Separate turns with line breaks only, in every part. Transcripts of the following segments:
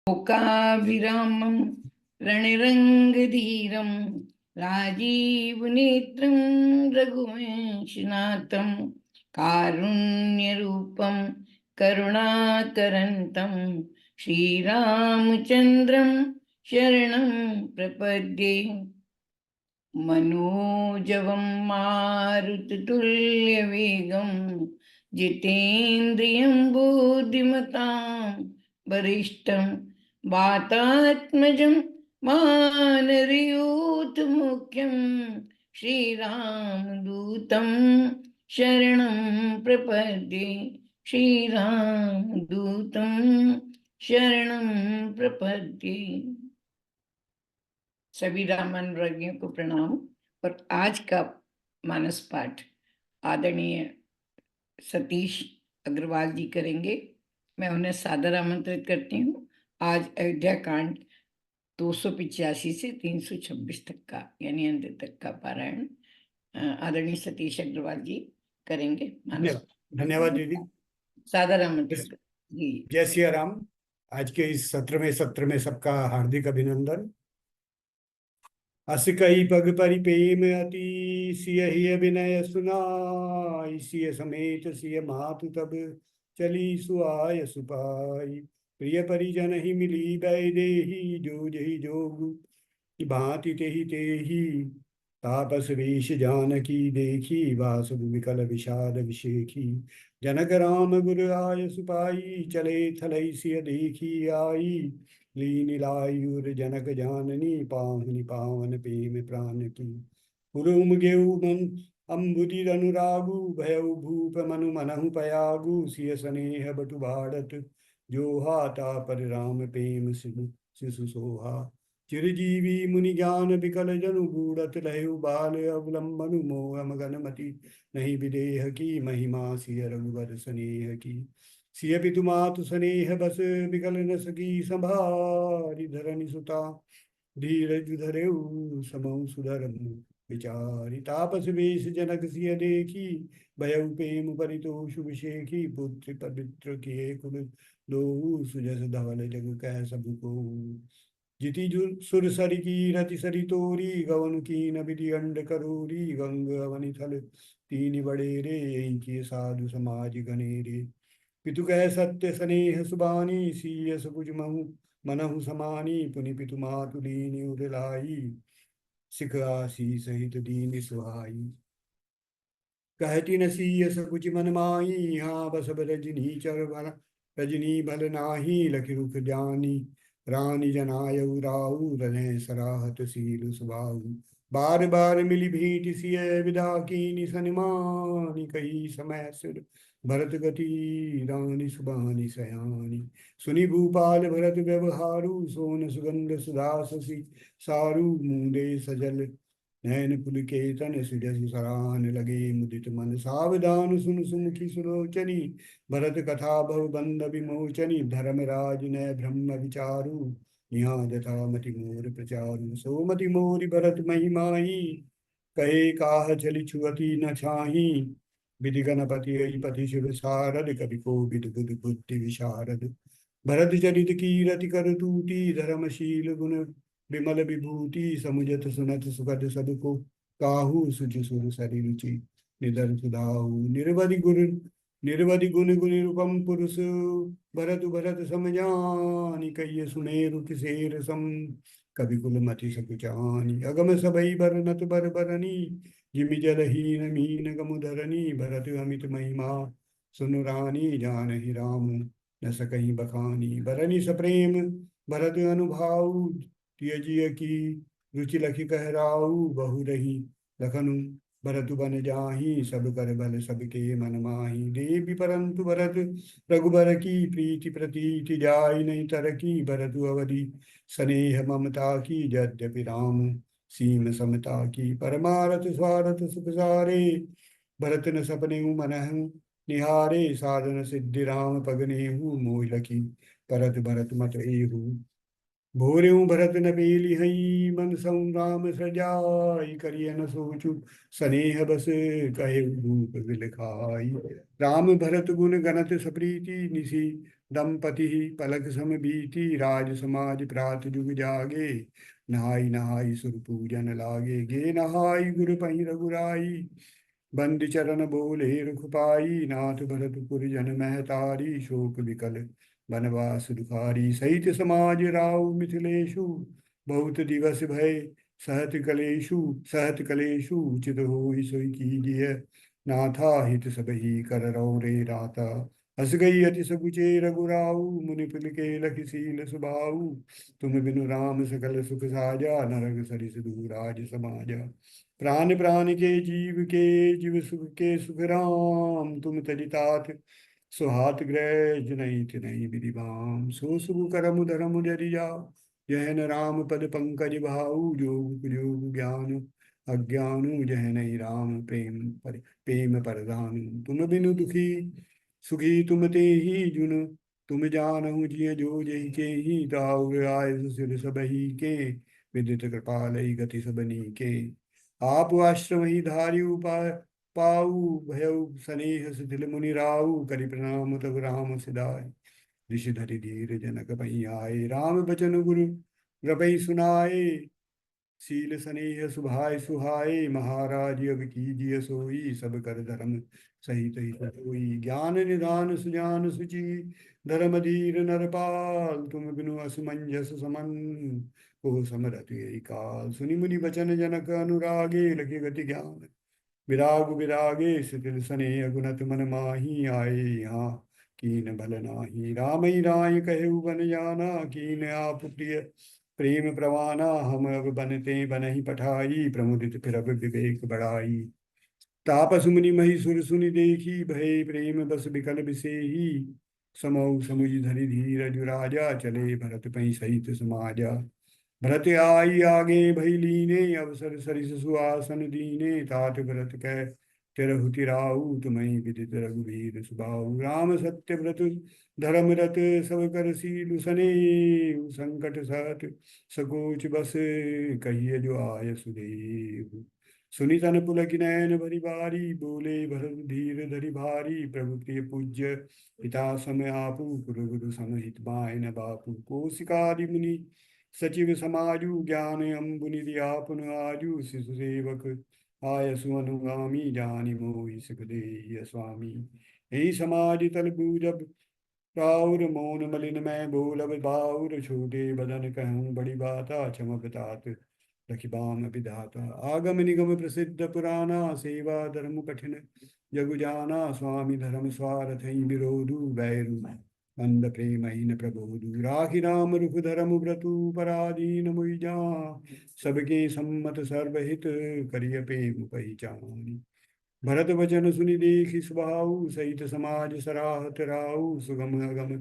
लोकाभिरामं रणरङ्गधीरं राजीवनेत्रं रघुवंशनाथं कारुण्यरूपं करुणाकरन्तं श्रीरामचन्द्रं शरणं प्रपद्ये। मनोजवं मारुततुल्यवेगं जितेन्द्रियं बुद्धिमतां वरिष्ठं वातात्मजं वानरयूथमुख्यं श्रीरामदूतं शरणं प्रपद्ये। श्रीरामदूतं शरणं प्रपद्ये। सभी रामानुरागियों को प्रणाम। और आज का मानस पाठ आदरणीय सतीश अग्रवाल जी करेंगे। मैं उन्हें सादर आमंत्रित करती हूँ। आज अयोध्या कांड 285 से 326 तक का यानी अंत तक का पारायण आदरणीय सतीश अग्रवाल जी करेंगे।
धन्यवाद दीदी।
सादर आमंत्रित जी।
जय सिया राम। आज के इस सत्र में सबका हार्दिक अभिनंदन। अस कई पग परिपेम अति सियहि विनय सुनाई, सिय समेत सिय मातु तब चली सुआय सुपाई। प्रिय परिजन ही मिली बैदेही, जो जही जोगु भांति तेहि तेहि। तापस वेश जानकी देखी, वासु विकल विषाद विशेखी। जनक राम गुरु आय सुपाई, चले थलई सिय देखी आई। लीन लायुर जनक जाननी, पावनि पावन प्रेम प्राण की। पुरुम गेऊ मन अम्बुदि अनुरागु, भयउ भूप मनु मनहु पयागु। सिय स्नेह बटु भाड़त जो हाथा, पर राम प्रेम शिशु सोहा। चिरजीवी मुनि ज्ञान विकल जनु, बूढ़त लहु बाल अवलंबनु। मोह मगन मति नहीं विदेह की, महिमा सिय रघुवर स्नेह की। सिय पितु मातु स्नेह बस, विकल न सकी संभारी। धरनि सुता धीरज धरेउ, समऊ सुधरमु विचारी। तापस वेश जनक सिय देखी, भयउ प्रेम परितोषु विशेखी। पुत्र पवित्र किए कुल दो, सुजस धवल जग कह सब को। जिति सुर सरि की रति सरि तोरी, गवन कीन विधि अंड करोरी। गंग अवनि थल तीन बड़ेरे, यही किए साधु समाज गणेरे। पितु कह सत्य स्नेह सुबानी, सीय सकुज महु मनहु समानी। पुनि पितु मातु लीनि उदलाई, सिख आसी सहित दीन सुहाई। कहती न सीय सकुच मन माही, हाँ बस रजनी चर भर रजनी भल नाही। लखि रुख जानी रानी जनायु राहु, रने सराहत सीलु सुबाहु। बार बार मिली भेंट सिय विदा कीनि सनिमानी। कई समय सिर भरत गति रानी सुबानी सयानी। सुनि भूपाल भरत व्यवहारु, सोन सुगंध सुधाससी सारू। मुंदे सजल नैन पुलकेतन, सुजस सरान लगे मुदित मन। सावधान सुन सुमुखी सुलोचनी, भरत कथा भव बंद विमोचनी। धर्मराज ने ब्रह्म विचारु, यहाँ जथा मति मोर प्रचारु। सोमति मोरि भरत महिमाही, कहे काह चली छुअति न छाही। विधि गणपति पति शिव सारद, कवि कोविद बुध बुद्धि विशारद। भरत चरित कीरति कर तूटी, धर्मशील गुण विमल विभूति। समुझत सुनत सुगत सबको काहू, सुजि सुर सरि रुचि निधर सुधाहु। निर्वधि गुण गुण रूपम पुरुष, भरत भरत समझानी। कहिए सुने रुख सेर सम, कवि कुल मति सकुचानी। अगम सबई बरनत बर बरनी, जिमि जलहीन मीन गमुधरनी। भरत अमित महिमा सुनु रानी, जानहि राम न सकहि बखानी। बरनि सप्रेम भरत अनुभाऊ, त्यजिय की रुचि लखि कहराऊ। बहु रही लखनु भरतु बन जाही, सब कर बल सबके मन माही। देवी परंतु भरत रघुबर की, प्रीति प्रतीति जाय नहीं तरकी। भरतु अवधि स्नेह ममता की, यद्यपि राम सीम समता की। परमारथ स्वारथ सुख सारे, भरत न सपने मनहु निहारे। साधन सिद्धि राम पगनेहु, मोहि लखी परत भरत मत एहु। भोरेऊ भरत न बेली हई, मन संग्राम सजाई। करिय न सोचु स्नेह बस, कहे भूप बिल खाई। राम भरत गुण गणत सप्रीति, निसी दंपति पलक सम बीती, राज समाज प्रात जुग जागे। नहाई नहाई सुर पूजन लागे, गे नहाई गुर पहि रघुराई। बंदी चरण बोले रुख पाई, नाथ भरतपुर जन महतारी। शोक विकल बनवास दुखारी, सहित समाज राउ मिथिलेशु। बहुत दिवस भय सहत कलेशु, उचित होई सोई कीजिए नाथा। हित सब ही कर रौ रे राता, हस गई अति सकुचे रघुराऊ। मुनि पुल के लखि सील सुबाऊ, तुम बिनु राम सकल सुख साजा। नरक सरिस दूराज समाजा, प्राण प्राण के जीव सुख के सुख राम। तुम तजितात सुहात ग्रह नहीं तिनहि विधि बाम। सो सुख करम धर्म जरि जाओ, यह न राम पद पंकज भाऊ। जोग योग ज्ञान अज्ञानु, जह नहीं राम प्रेम परदानु। तुम बिनु दुखी सुखी तुम ते ही जुन, तुम जानहु जिय जो जहि के ही। ताऊ आय सिर सबही के, विदित कृपालय गति सबनी के। आप आश्रम ही धारी उपाय पाऊ, भयउ सनेह शिथिल मुनि राऊ। करि प्रणाम तब राम सिधाय, ऋषि धरि धीर जनक पहि आए। राम बचन गुरु रपै सुनाए, शील स्नेह सुभाय सुहाए। महाराज अब कीजिए सोई, सब कर धर्म सहित हित होई। ज्ञान निधान सुजान सुचि, धर्म धीर नरपाल। तुम बिनु असमंजस समन, को समरथ यही काल। सुनि मुनि बचन जनक अनुरागे, लगे गति ज्ञान विराग विरागे। शिथिल स्नेह गुणत मन माही, आए यहाँ कीन भल नाही। राम ही राय कहु बन जाना, कीन आप प्रिय प्रेम प्रवाना। हम अब बनते बनहि पठाई, प्रमुदित फिर अब विवेक बढ़ाई। तापस मुनि मही सुर सुनि देखी, भय प्रेम बस बिकल बिसेही। समौ समुझ धरि धीरज राजा, चले भरत पहि सहित समाजा। भरत आई आगे भई लीने, अवसर सरिस सुआसन दीने। तात भरत कह तिरहु तिराऊ, तुम्हें विदित रघुवीर सुबाऊ। राम सत्य व्रत धर्म रत, सब कर शील सने। संकट सहत सकोच बस, कहिए जो आय सुदेव। सुनि तन पुलक नयन भरि बारी, बोले भरत धीर धरि भारी। प्रभु प्रिय पूज्य पिता समय आपू, गुरु गुरु समहित बायन बापू। कोशिकादि मुनि सचिव समाजु, ज्ञान अम्बुनि दियापुन आजु। शिशु सेवक आय सुअनुगामी, जानि मोहि सुखदेहि स्वामी। यही समाज तल बूझब राउर, मौन मलिन मैं बोलब बाउर। छोटे बदन कहूँ बड़ी बाता, चमक तात रखिबाम विधाता। आगम निगम प्रसिद्ध पुराना, सेवा धर्म कठिन जगु जाना। स्वामी धर्म स्वार्थ ही विरोधु, बैरु अंध प्रेमहीन प्रबोधु। राखी राम रुख धर्म व्रतु, पराधीन मुई जा। सबके सम्मत सर्वहित, करिय प्रेम पहिचानी। भरत वचन सुनि देखि सुभाऊ, सहित समाज सराहत राऊ। सुगम अगम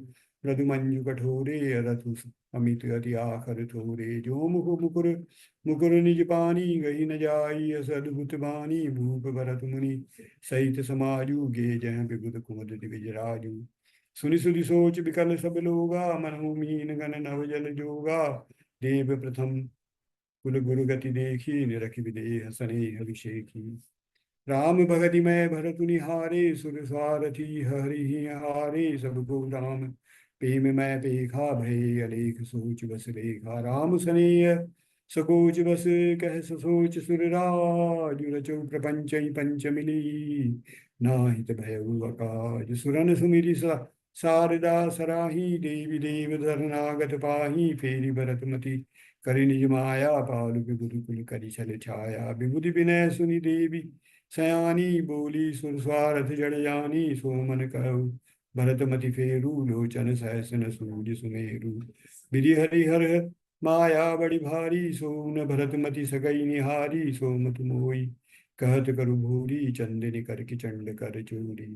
मृदु मंजु कठोरे, रथु अमित अति आखर थोरे। जो मुख मुकुर मुकुर निज पानी, गही न जाई अस अद्भुत बानी। भूप भरत मुनि सहित समाजू, गे जह विबुध कुमद दिविज राजू। सुनि सुधि सोच विकल सब लोगा, मनहु मीन गण नव जल जोगा। देव प्रथम कुल गुरु गति देखी, निरखि विदेह सनेह अभिषेकी। राम भगति मैं भरतु निहारे, सुर सारथी हरि हारे। सब को राम प्रेम मैं पेखा, भय अलेख सोच बस लेखा। राम सनेह सकोच बस कह ससोच सुरराज। रचौ प्रपंच पंच मिली, नाहित भयउ अकाज। सुरन सुमिरि सारदा सराही, देवी देव धरनागत पाही। फेरी भरत मति करि निज माया, पालु विबुधि कुल करि छल छाया। विबुधि विनय सुनि देवी सयानी, बोली सुर स्वारथ जड़ जानी। सोमन कहु भरत मति फेरू, लोचन सहस न सूझ सुमेरु। विधि हरिहर माया बड़ी भारी, सोन भरत मति सकई निहारी। सोमत मोई कहत करु भूरी, चंदनि करके चंड कर चूरी।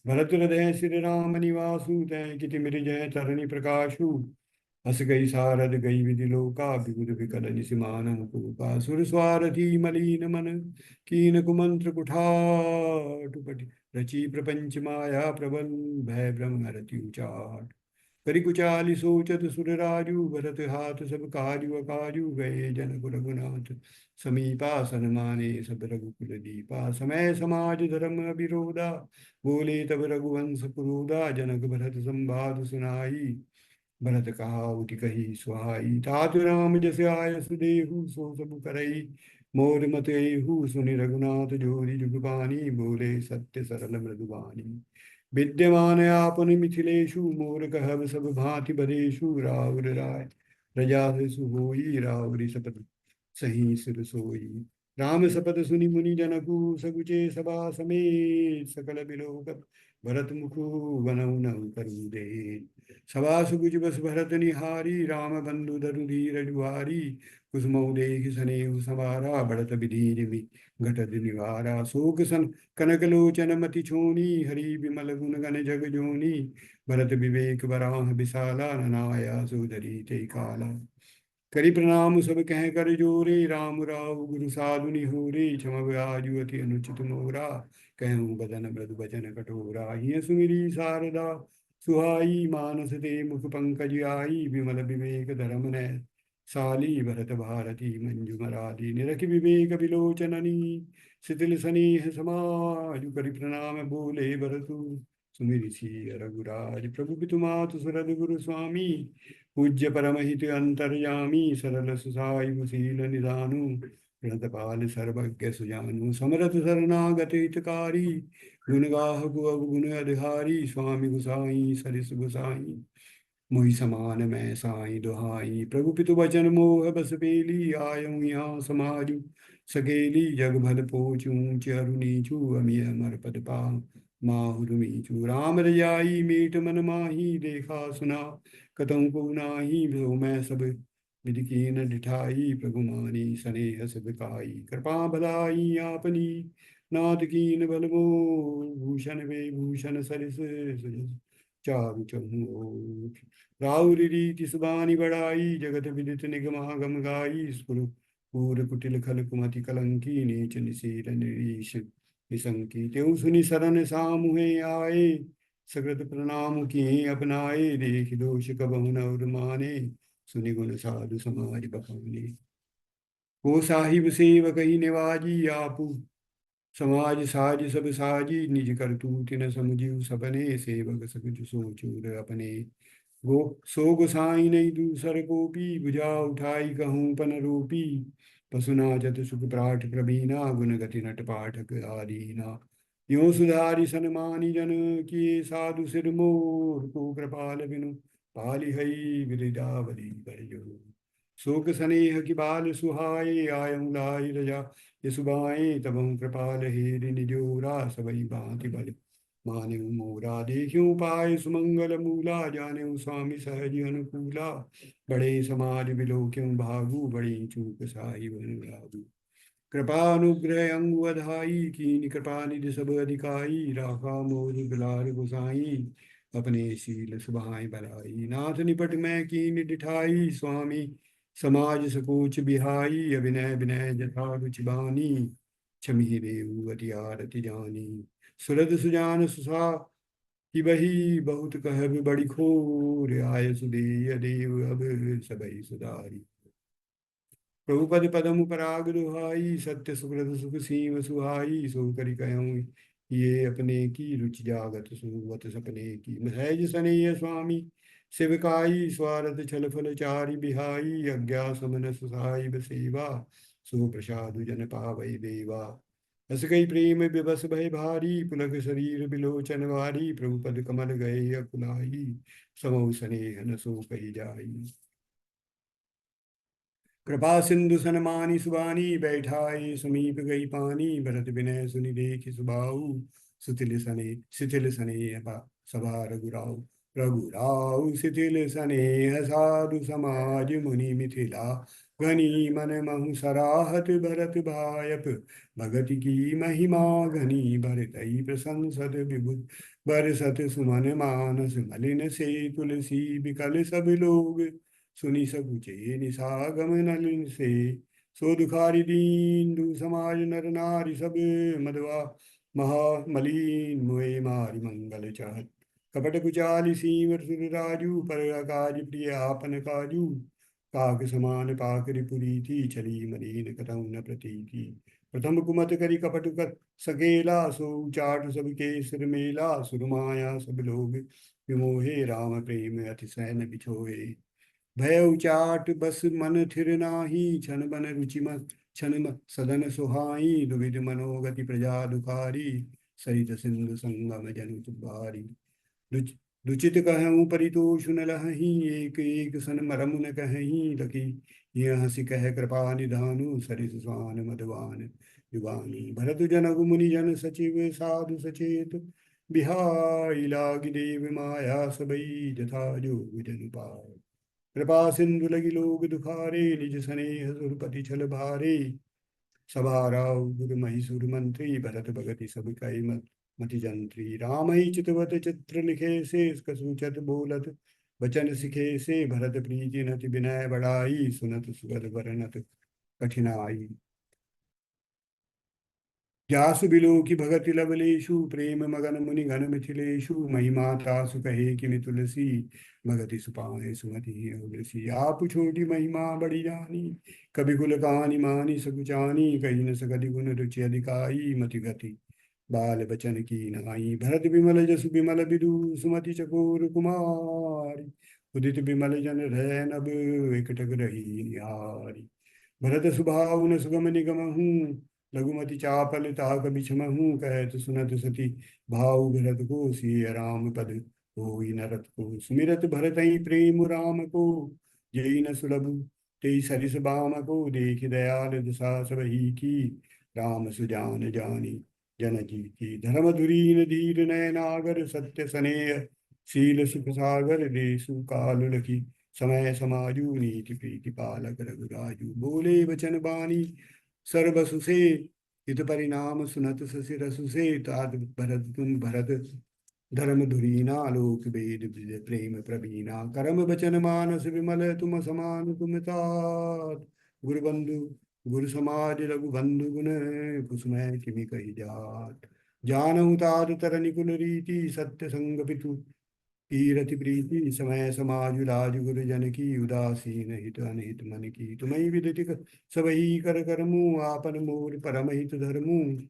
भरत हृदय श्री राम निवासु, तै किति मिर जय तरनि प्रकाशु। हस गई सारद गई विधि लोका, विबुध विकल निसिमान मुकुका। सुर स्वारथी मलीन मन, कीन कुमंत्र कुठाट। रची प्रपंच माया प्रबल, भय ब्रह्म हरति उचाट। करि कुचाली सोचत सुर राजू, भरत हाथ सब काजू अकाजू, गए जनक रघुनाथ समीपा, सन्माने सब रघुकुल दीपा। समय समाज धर्म अविरोधा, बोले तब रघुवंश पुरोधा, जनक भरत संवाद सुनाई, भरत कहा उठ कही सुहाई। तात राम जस आय सुदेहु, सो सब करई मोर मत एहु, सुनि रघुनाथ जोरी जुगबानी, बोले सत्य सरल मृदुबानी। विद्यमान आपन मिथिलेशु, मोर कहब सब भांति बदेशु, राउर राय प्रजा सु होई, राउरी सपथ सही सिर सोई। राम सपथ सुनि मुनि जनकु, सकुचे सभा समेत, सकल बिलोकत भरत मुखु बनऊ न करू दे। सभा सुकुच बस भरत निहारी, राम बंधु धरु धीर जुहारी, कुसुमऊ देख स्नेहु समारा, बढ़त विधि घटत निवारा। शोक सन कनक लोचन मति छोनी, हरि विमल गुण गण जग जोनी, भरत विवेक बराह विशाला, ननाया सोदरी ते काला। करि प्रणाम सब कह कर जोरे, राम राव गुरु साधु निहोरे, क्षम आजु अति अनुचित मोरा, कहूँ बदन मृदु बचन कठोरा। हिय सुमिरी शारदा सुहाई, मानस ते मुख पंकज आई, विमल विवेक धरम ने साली, भरत भारती मंजुमराली, निरख विवेक विलोचननी, शिथिल सनेह समाज, करि प्रणाम बोले भरतु, सुमिरि सिय रघुराज। प्रभु पितु मातु सुरद गुरु स्वामी, पूज्य परमहित अंतर्यामी, सरल सुसाई कुशील निदानु, प्रणतपाल सर्वज्ञ सुजानु, समरथ शरणागत हितकारी, गुण गाहु अवगुण अधिहारी, स्वामी गुसाई सरिस गुसाई, मुहि समान मैं साई दुहाई। प्रभु पितु वचन मोह बस पेली, आयऊ यहाँ समाजु सकेली, जग भल पोचू ऊंच अरु नीचू, अमिय अमर पद पा माहुरु मीचू। राम रजाई मीट मन माही, देखा सुना कतहु को नाही, भो मैं सब विधि कीन डिठाई, प्रभु मानी स्नेह सब काई। कृपा भलाई आपनी, नाथ कीन बल मोर, भूषण वे भूषण सरिस सुजस चारु चहु ओर। राउर रीति सुबानी बड़ाई, जगत विदित निगमागम गाई, सुर पूर कुटिल खल कुमति कलंकी, नीच निशील निरीश निसंकी। त्यों सुनि सरन सामुहे आए, सकृत प्रणाम किए अपनाए, देख दोष कबहु न उर माने, सुनि गुण साधु समाज बखाने। को साहिब सेवक ही निवाजी, आपू समाज साज सब साजी, निज करतूत न समुझियु सपने, सेवक सकुच सोचूर अपने। गो सो गोसाई नहीं दूसर कोपी, भुजा उठाई कहूँ पन रूपी, पशुनाचत सुख प्राठ प्रवीणा, गुण गति नट पाठक आदीना। यो सुधारि सन्मानी जन, किए साधु सिर मोर, को कृपाल बिनु पाली हई, बिरदावरी कर जोर। शोक स्नेह की बाल सुहाए, आयऊ लाई रजा यसुबाए, तबहु कृपाल हेरि निजोरा, सबई भांति बल माने मोरा। देखियो पाए सुमंगल मूला, जाने स्वामी सहज अनुकूला, बड़े समाज बिलो क्यों भागू, बड़ी चूक साहिब अनुरागू। कृपा अनुग्रह अंगु अधाई, कीन कृपा निधि सब अधिकाई, राखा मोर दुलार गोसाई, अपने शील सुभाए भलाई। नाथ निपट मैं कीन डिठाई, स्वामी समाज सकोच बिहाई, अभिनय विनय जथा रुचि बानी, क्षमी देव अति आरति जानी। सुरद सुजान सुसा कि वही, बहुत कहब बड़ी खोर, आय सुदेय देव अब सबई सुधारी। प्रभुपद पदम पराग दुहाई, सत्य सुकृत सुख सीम सुहाई, सो करि कहूँ ये अपने की, रुचि जागत सुवत सपने की। सहज सनेय स्वामी शिवकाई, स्वारथ छल फल चारि बिहाई, अज्ञा समन सुसाई बसेवा, सो प्रसादु जन पावै देवा। हस कई प्रेम विवश भय भारी, पुलक शरीर बिलोचन वारी, प्रभुपद कमल गए अकुलाई, समौ स्नेह न सो कही जाई। कृपा सिंधु सनमानी सुबानी, बैठाई समीप गई पानी, भरत विनय सुनि देखि सुबाऊ, शिथिल सने सभा रघुराऊ। रघुराऊ शिथिल सनेह, साधु समाज मुनि मिथिला, घनी मन महु सराहत, भरत भायप भगति की महिमा घनी, भरतई प्रशंसत विभुत बरसत सुमन मानस, मलिन से तुलसी बिकल सब लोग, सुनि सकुचे निसागम नलिन से। सो दुखारी दीन दु समाज नर नारी सब, मधवा महा मलीन मुए मारी मंगल चाहत, कपट कुचाल सीवर सुर राजू, पर काज प्रिय आपन काजू। काक समान पाकरि पुरी थी, चली मलीन कतहु न प्रतीति। प्रथम कुमत करी कपट कर सकेला, सो चाट सब के सिर मेला। सुरमाया सब लोग विमोहे, राम प्रेम अतिशय न बिछोहे। भय उचाट बस मन थिर नाही, छन बन रुचि मत छन सदन सुहाई। दुविध मनोगति प्रजा दुखारी, सहित सिंधु संगम जनु तुबारी। रुच- रुचित कहऊँ परितोषु न लहहीं, एक एक सन मरम न कहीं लखी। यह हंसी कह कृपा निधानु, सरिस स्वान मधवान युवानी। भरत जनक मुनि जन सचिव, साधु सचेत बिहाई। लाग देव माया सबई, जथा जोग जन पाए। कृपा सिंधु लगी लोग दुखारे, निज सनेह सुरपति छल भारे। सभा राव गुरु महिषुर मंत्री, भरत भगति सब कई मति जंत्री। राम ही चितवत चित्र लिखे से, कसूचत बोलत वचन सिखे से। भरत प्रीति नति विनय बढ़ाई, सुनत सुगत बरनत कठिनाई। जासु बिलो की भगति लवलेशु, प्रेम मगन मुनि घन मिथिलेशु। महिमा तासु कहे कि तुलसी, भगति सुपाए सुमति तुलसी। आप छोटी महिमा बड़ी जानी, कवि कुल कहानी मानी सकुचानी। कही न सकति गुण रुचि अधिकाई, मति गति बाल बचन की नाई। भरत विमल जसु विमल विदु, सुमति चकोर कुमारी। उदित विमल जन रह नभ, एकटक रही निहारी। भरत सुभाव न सुगम निगम हूँ, लघुमति चापल ताक बिछमहूँ। कहत सुनत सती भाव भरत को, सिय राम पद होई नरत को। सुमिरत भरतहि प्रेम राम को, जेई न सुलभ तेई सरिस बाम को। देख दयाल दशा सब ही की, राम सुजान जानी जन जी की। धर्म धुरीन धीर नयनागर, सत्य स्नेह शील सुख सागर। देसु काल लखी समय समाजु, नीति प्रीति पालक रघुराजु। बोले वचन बानी सर्वसु से, हित परिणाम सुनत ससि रसु से। तात भरत तुम भरत धर्म धुरीना, लोक वेद विद प्रेम प्रवीणा। करम बचन मानस विमल, तुम समान तुम तात। गुरु बंधु गुरु समाज रघु बंधु गुण, कुसुमय किमि कहि जात। जानहु तात तरनि कुल रीति, सत्य संग पितु कीरति प्रीति। समय समाज लाज गुरुजन की, उदासीन हित अनहित मन की। तुम्हें विदित सबही कर करमु, आपन मोर परम हित धर्मु।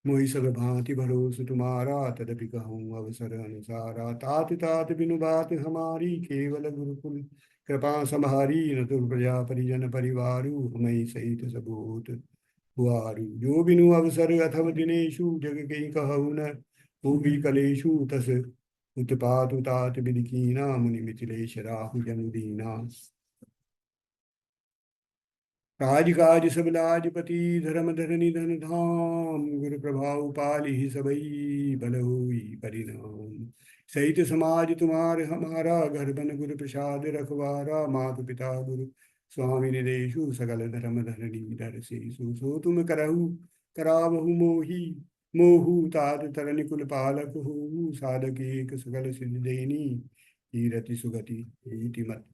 मोहि सब भांति भरोस तुम्हारा, तदपि कहूँ अवसर अनुसारा। तात तात बिनु बात हमारी, केवल गुरुकुल कृपा संभारी। न तुर प्रजा परिजन परिवारु, हमें सहित सबूत हुआरु। जो बिनु अवसर अथव दिनेशु, जग के कहु न भी कलेशु। तस उत्पात उतात विधि कीना, मुनि मिथिलेश राहु जन दीना। काज काज सब लाजपति, धर्म धरनि धन धाम। गुरु प्रभाव पालिहि सबई, भल होई परिणाम। सहित समाज तुम्हारे हमारा, घर बन गुरु प्रसाद रखवारा। मातु पिता गुरु स्वामी निदेशु, सकल धर्म धरनी धर सेसु। सो तुम करहु करावहु मोहि, मोहु तात तरनि कुल पालक हो। साधक एक सकल सिद्धि देनी, कीरति सुगति रीति मत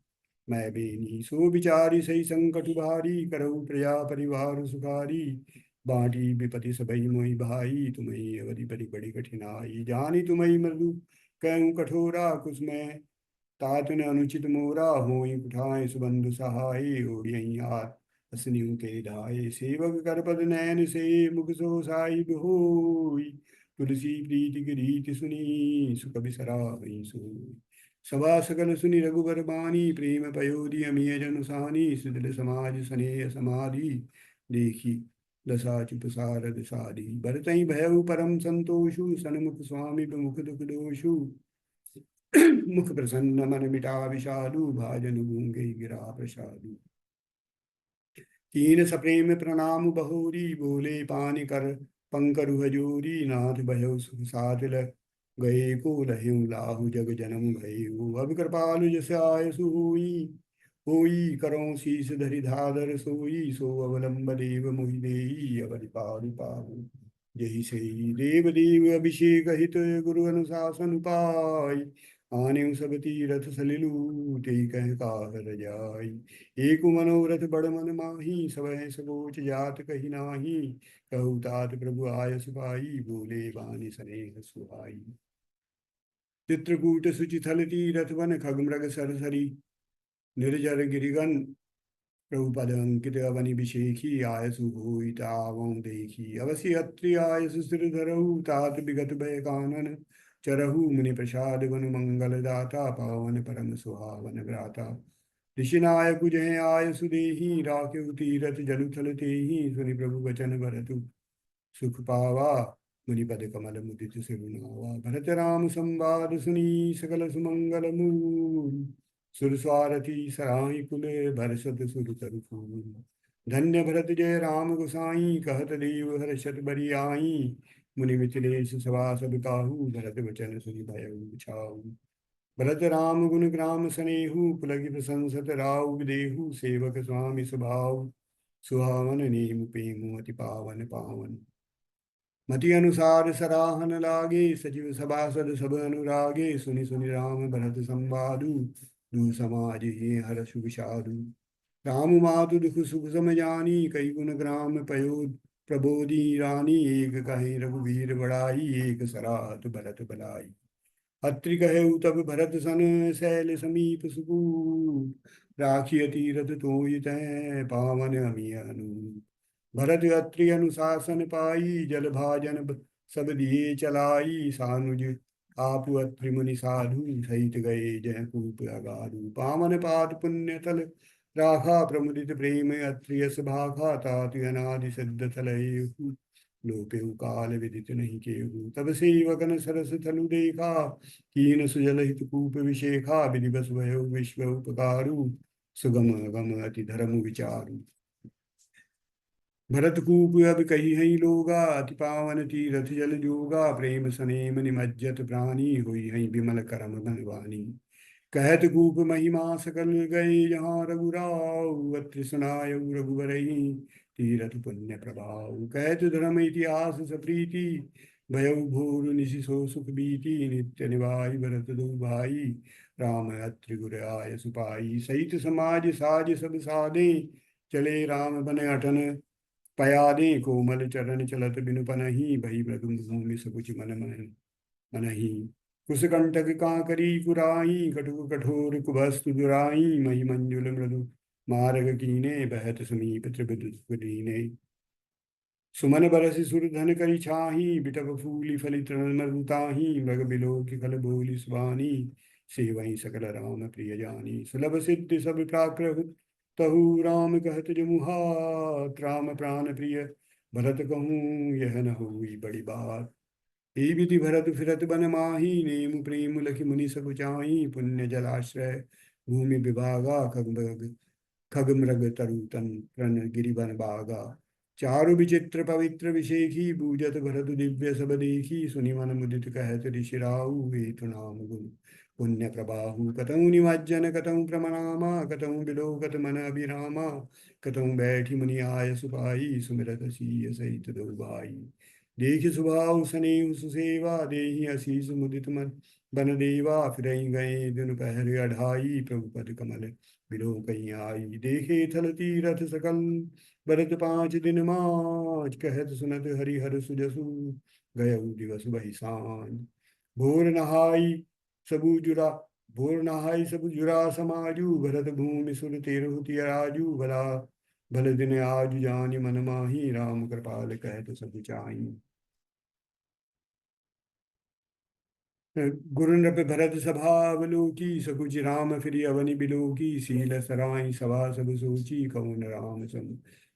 मैं बेनी। सो विचारी सही संकट भारी, करहु प्रजा परिवार सुखारी। बाटी विपति सबई मोहि भाई, तुम्हें अवधि बड़ी बड़ी कठिनाई। जानी तुम्हें मृदु कहूँ कठोरा, कुछ मैं तात न अनुचित मोरा। होई उठाए सुबंधु सहाय, ओढ़ियई हाथ असनियों के ढाए। सेवक कर पद नैन से, मुख सो साहिब होई। तुलसी प्रीति की रीति सुनी, सुख बिसरा वही सोई। सभा सकल सुनि रघुबर बानी, प्रेम पयोधि अमिय जन सानी। सुदृढ़ समाज स्नेह समाधि, देखी दशा चुप सारद साधी। भरतहि भयउ परम संतोषु, सन्मुख स्वामी मुख दुख दोषु। मुख प्रसन्न मन मिटा विषादु, भाजन गूंगे गिरा प्रसादु। कीन सप्रेम प्रणाम बहोरी, बोले पानी कर पंकरु हजूरी। नाथ भयो सुख सादल गए को, लह्यु लाहु जग जन्म भयउ। अब कृपालु जस आयसु होई, होई करो शीस धरि धादर सोई। सो अवलंब देव मोहि देई, अवधि पालु पाहु जहि सेई। देव देव अभिषेक हित, गुरु अनुशासन पाई। आने सब तीरथ सलिलु, तेई कह काहर जाई। एक मनोरथ बड़ मन माही, सब सबोच जात कही नाही। कहु तात प्रभु आय सुभाई, बोले बानी स्नेह सुहाई। चित्रकूट सुचिथल तीरथ वन खगमृग सरसरी निर्जर गिरिगन प्रभुपद अंकित अवनि विशेखी आयसु भूई तावं देखी अवसि अत्रि आयसु सिर धरहु तात विगत भय कानन चरहु मुनि प्रसाद गुण मंगल दाता पावन परम सुहावन भ्राता ऋषिनायक जय आयसु देहि राखेउ तीरथ जलु थल तेहि सुनि प्रभु वचन भरतु सुख पावा मुनिपद कमल मुदित सिरुनावा भरत राम संवाद सुनी सकल सुमंगल मूल सुरस्वारथी सराही कुले भरसत सुर तरु फूल धन्य भरत जय राम गोसाई कहत देव हर्षत बरि आई मुनि मिथिलेश सभा सब काहू भरत वचन सुनि भयउ छाऊ भरत राम गुण ग्राम सनेहु पुलकित प्रशंसत राउ देहु सेवक स्वामी स्वभाव सुहावन नेम प्रेम अति पावन पावन मति अनुसार सराहन लागे सजीव सभासद सब अनुरागे सुनि सुनि राम भरत संवादु दू समाज ही हर सुख साधु राम मातु दुख सुख सम जानी कई गुण ग्राम पयो प्रबोधि रानी एक कहे रघुवीर बड़ाई एक सराहत भरत भलाई अत्रि कहु तब भरत सन शैल समीप सुकूल राखिय तीरथ तोहि तै पावन अमी अनु भरत अत्रि अनुशासन पाई जल भाजन सब दिए चलाई सानुज आपु अत्रि मुनि साधु सहित गए जय कूप अगाधु पावन पाद पुण्य तल राखा प्रमुदित प्रेम अत्रि यस भाखा तात अनादि सिद्ध तलयु लोपेहु काल विदित नहीं केहु तब सेवकन सरस थलु देखा कीन सुजल हित कूप विशेखा विधि बस भयो विश्व उपकारु सुगम गम अति धर्म विचारु भरत कूप अब कही है लोगा अति पावन तीरथ जल जोगा प्रेम सनेम निमज्जत प्राणी हुई है विमल करम धनवानी कहत कूप महिमा सकल गए जहाँ रघुराव अत्रि सुनाय रघुवर तीरथ पुण्य प्रभाव कहत धर्म इतिहास सप्रीति भयउ भोर निशि सो सुख बीति नित्य निवाई भरत दो भाई राम अत्रि गुर आय सुपाई सहित समाज साज सब साधे चले राम बन अटन पयादे कोमल चरण चलत बिनु पनहि भई मृदु भूमि सकुच मन मन मनहि कुसकंटक कांकरी कुराई कटुक कठोर कुबस्तु दुराई मही मंजुल मृदु मार्ग कीने बहत समीप त्रिभुज दीने सुमन बरसि सुर धन करि छाही बिटप फूली फली तृण मृदुताही मृग बिलो की खल बोली सुबानी सेवई सकल राम प्रिय जानी सुलभ सिद्धि सब प्राकृत तहु राम कहत जमुहात राम प्राण प्रिय भरत कहूँ यह न हुई बड़ी बात ही विधि भरत फिरत बन माही नेम प्रेम लखि मुनि सब चाही पुण्य जलाश्रय भूमि विभागा खग मृग तरुतन प्रण गिरिवन बागा चारु विचित्र पवित्र विशेखी बूझत भरत दिव्य सब देखी सुनि मन मुदित कहत ऋषि राहु हेतु नाम गुण पुण्य प्रबाहु कतहु निमज्जन कतहु प्रमनामा कतहु बिलोकत मन अभिरामा कतहु बैठी मुनि आय सुपाई सुमिरत सीय सहित दो भाई देख सुभाव सनेहु सुसेवा देहि असीस मुदित मन बन देवा फिर गए दिन पहर अढ़ाई प्रभु पद कमल बिलो कहीं आई देखे थल तीरथ सकल भरत 5 दिन माच कहत सुनत हरिहर सुजसु गयउ दिवस बही सांझ भोर नहाई सबु जुरा भोर नहाई सबु जुरा समाजु भरत भूमि सुर तेरहु तियराजु भला भल दिन आज जानि मन माही राम कृपाल कहत सब चाही गुरु नृप भरत सभा अवलोकी सकुच राम फिर अवनि बिलोकी सील सराई सभा सब सोची कौन राम सम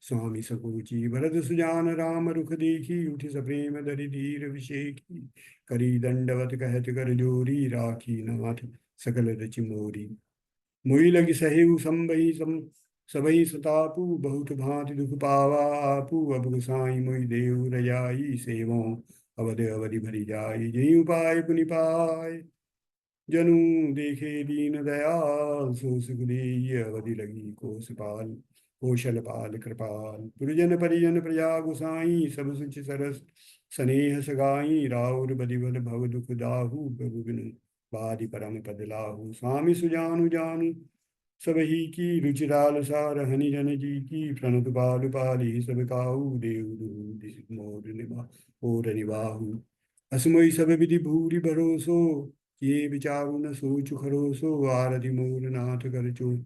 स्वामी सकुची भरत सुजान राम रुख देखी उठि सप्रेम धरि धीर विषेखी करी दंडवत कहत कर जोरी राखी नाथ सकल रचि मोरी मोई लगी सहेहु संबही सम सबई सतापू बहुत भांति दुख पावा आपू अब गोसाई मोई देव रजाई सेवों अवध अवधि भरी जाई जई उपाय पुनि पाय जनु देखे दीन दयाल सो सुख देई अवधि लगी कोसपाल कौशल पाल कृपाल पुरजन परिजन प्रजा गुसाई सब सुच सरस स्नेह सगाई राउर बदिबल भव दुख दाहु प्रभु बिनु बादि परम पद लाहु स्वामी सुजानु जानु सब ही की रुचिराल सार हनि जन जी की प्रणत बाल पाली सब काहू देव दूध मोर निभा और निबाहु असमोई सब विधि भूरि भरोसो ये विचारु न सोचु खरोसो आरधि मोर नाथ कर चो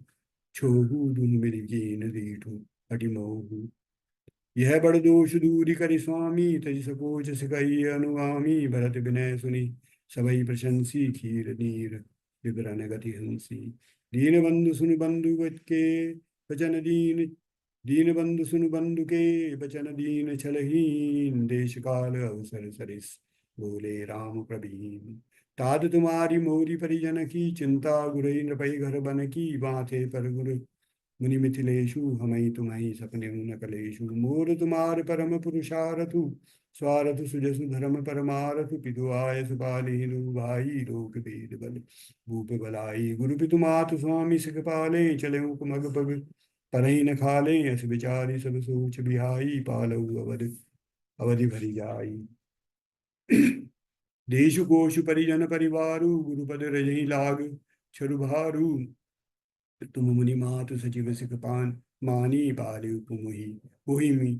छोहू दुन मेरी कीन दीठु अति मोहू। यह बड़ दोष दूरी करि स्वामी तज सकोच सिकई अनुगामी। भरत विनय सुनि सबई प्रशंसी खीर नीर विवरण गति हंसी। दीन बंधु सुन बंधु गत के वचन दीन दीन बंधु सुन बंधु के वचन दीन छलहीन। देश काल अवसर सरिस बोले राम प्रवीण। तात तुम्हारी मोरी परिजन की चिंता गुरई नृपै घर बन की। बातें पर गुरु मुनि मिथिलेशु हमई तुम्हारी सपने न कलेशु। मोर तुम्हार परम पुरुषारथु स्वारथ सुजसु धर्म परमारथु। पितु आय सुपालिनु भाई लोक भेद बल भूप बलाई। गुरु पितु मातु स्वामी सिख पाले चले मग पग परही न खाले। अस विचारी सब सोच बिहाई पालऊ अवध अवधि भरी जाई। देशु कोशु परिजन परिवारु गुरुपद रजहि लाग छरुभारु। तुम मुनि मातु सचिव सिख पान मानी पाले उपमोहि मोहि मी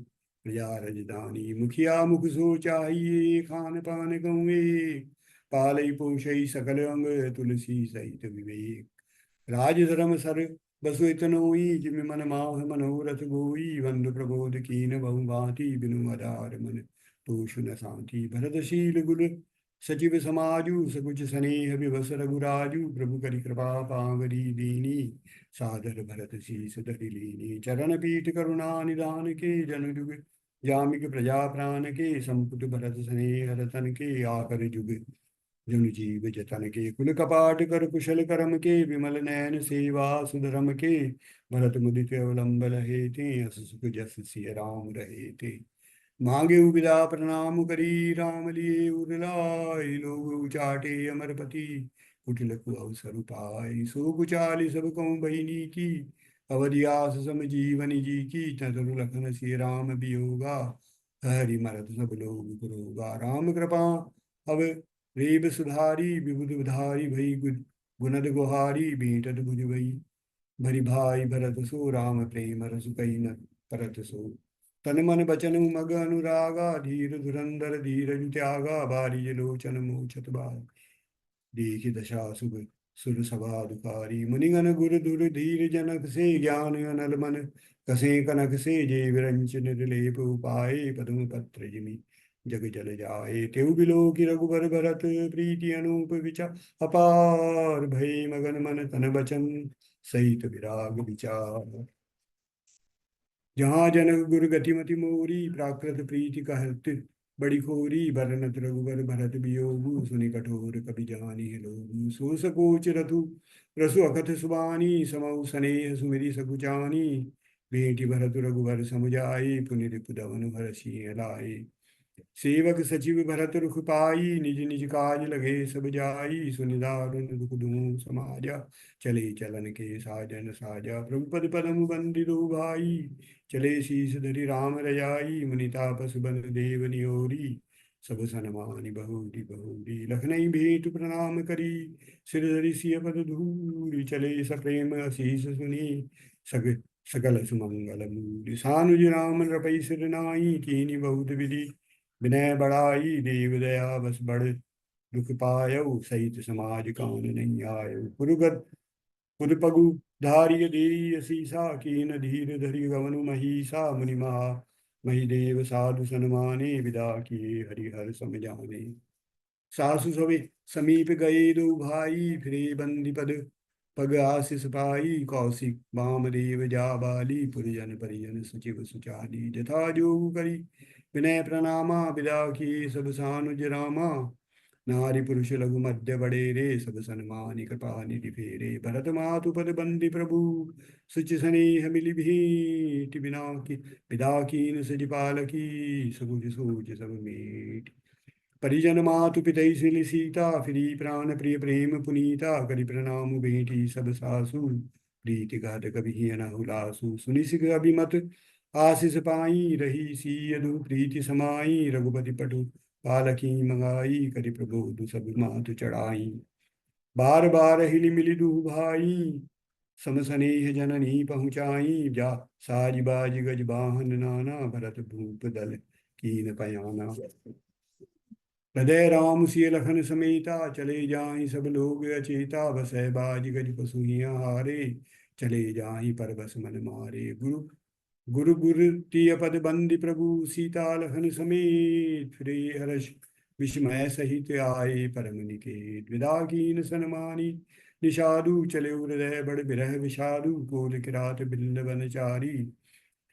प्रजा रजधानी। मुखिया मुख सो चाहिए खान पान गौए पालई पोषई सकल अंग तुलसी सहित विवेक। राज धर्म सर बसु इतनोई जिमि मन माह मनोरथ गोई। बंधु प्रबोध कीन बहु भांति बिनु आधार मन तोषु न शांति। भरतशील गुर सचिव समाजु सकुच स्नेह विवस रघुराजु। प्रभु करि कृपा पावरी दीनी सादर भरत शीस धरि लीनी। चरण पीठ करुणा निदान के जन जुग जामिक प्रजा प्राण के। संपुट भरत स्नेह रतन के आकर जुग जनु जीव जतन के। कुल कपाट कर कुशल कर्म के विमल नयन सेवा सुधरम के। भरत मुदित अवलंब रहे थे अस सुख जस सिय राम रहे थे। मांगे विदा प्रणाम करी राम लिए उरलाई। लोग चाटे अमरपति कुटिल अवसर पाई। सो कुचाली सब कहूँ बहिनी की अवधियास सम जीवन जी की। ततरु लखन सिय राम वियोगा हरि मरत सब लोग पुरोगा। राम कृपा अब रेब सुधारी विबुध उधारी भई गुनद गुहारी। भेंटत भुज भई भरी भाई भरत सो। राम प्रेम रसु कई न परत सो। तन मन बचन मग अनुरागा धीर धुरंधर धीरज त्यागा। बारिज लोचन मोचत बाग देखि दशा सुख सुर सभा दुखारी। मुनिगण गुर धुर धीर जनक से ज्ञान अनल मन कसे कनक से। जे विरंच निर्लेप उपाय पद्म पत्र जिमि जग जल जाए। तेउ बिलो की रघुबर भरत प्रीति अनूप विचार अपार। भय मगन मन तन बचन सहित विराग विचार। जहाँ जनक गुर गतिमति मोरी प्राकृत प्रीति कहत बड़ी खोरी। बरनत रघुबर भरत वियोगु सुनि कठोर कपि जानी लोगु। सो सकोच रथु रसु अकथ सुबानी समौ स्नेह सुमिरि सकुचानी। भेंटि भरत रघुबर समुझाई पुनि रिपुदमनु हरषि लाए। सेवक सचिव भरत रुख पाई निज निज काज लगे सब जाई। सुनि दारुन दुख दुम समाजा चले चलन के साजन साजा। प्रभु पद पदम बंदिदो भाई चले शीस धरि राम रजाई। मुनि तापस बन देव नियोरी सब सनमानि बहुरी बहुरी। लखनई भेंट प्रणाम करी सिर धरि सिय पद धूलि। चले सप्रेम असीस सुनी सग सकल सुमंगल मूलि। सानुज राम रपै सिर नाई कीनी बहुत विधि विनय बढ़ाई। देव दया बस बड़ दुख पायउ सहित समाज कान नहीं आयउ। पुरपगु धारिय देय सीसा कीन धीर धरि गवनु महीसा। मुनि महा मही देव साधु सन्माने विदा किए हरिहर सम जाने। सासु सवे समीप गए दो भाई फिरे बंदी पद पग आशीष पाई। कौशिक वामदेव जाबाली पुरजन परिजन सचिव सुचाली। जथा जोग करी विनय प्रणामा विदा की सब सानुज रामा। नारी पुरुष लघु मध्य बड़ेरे सब सन्मानि कृपा निधि फेरे। भरत मातु पद बंदी प्रभु सुच स्नेह मिलि भेंट। बिना की विदा कीन सज पालकी सबुझ सोच सब मेट। परिजन मातु पितै सिल सीता फिरी प्राण प्रिय प्रेम पुनीता। करि प्रणाम भेंटी सब सासु प्रीति गाध कभी अनहु लासु। सुनि सिख अभिमत आशीष पाई रही सीयदु प्रीति समाई। रघुपति पटु पालकी मंगाई करि प्रबोधु सब मातु चढ़ाई। बार बार हिलि मिलि दु भाई सम स्नेह जननी पहुँचाई। जा साज बाज गज बाहन नाना भरत भूप दल कीन पयाना। हृदय राम सिय लखन समेता, चले जाहि सब लोग अचेता। बसै बाज गज पसुहिया हारे, चले जाहि पर बस मन मारे। गुरु गुरु गुरु तिय पद बंदी प्रभु, सीता लखन समेत। फिरे हर्ष विस्मय सहित आए, परम निकेत। विदा कीन सन्मानी निषादु, चले हृदय बड़ बिरह विषादु। कोल किरात बिल्ल चारी,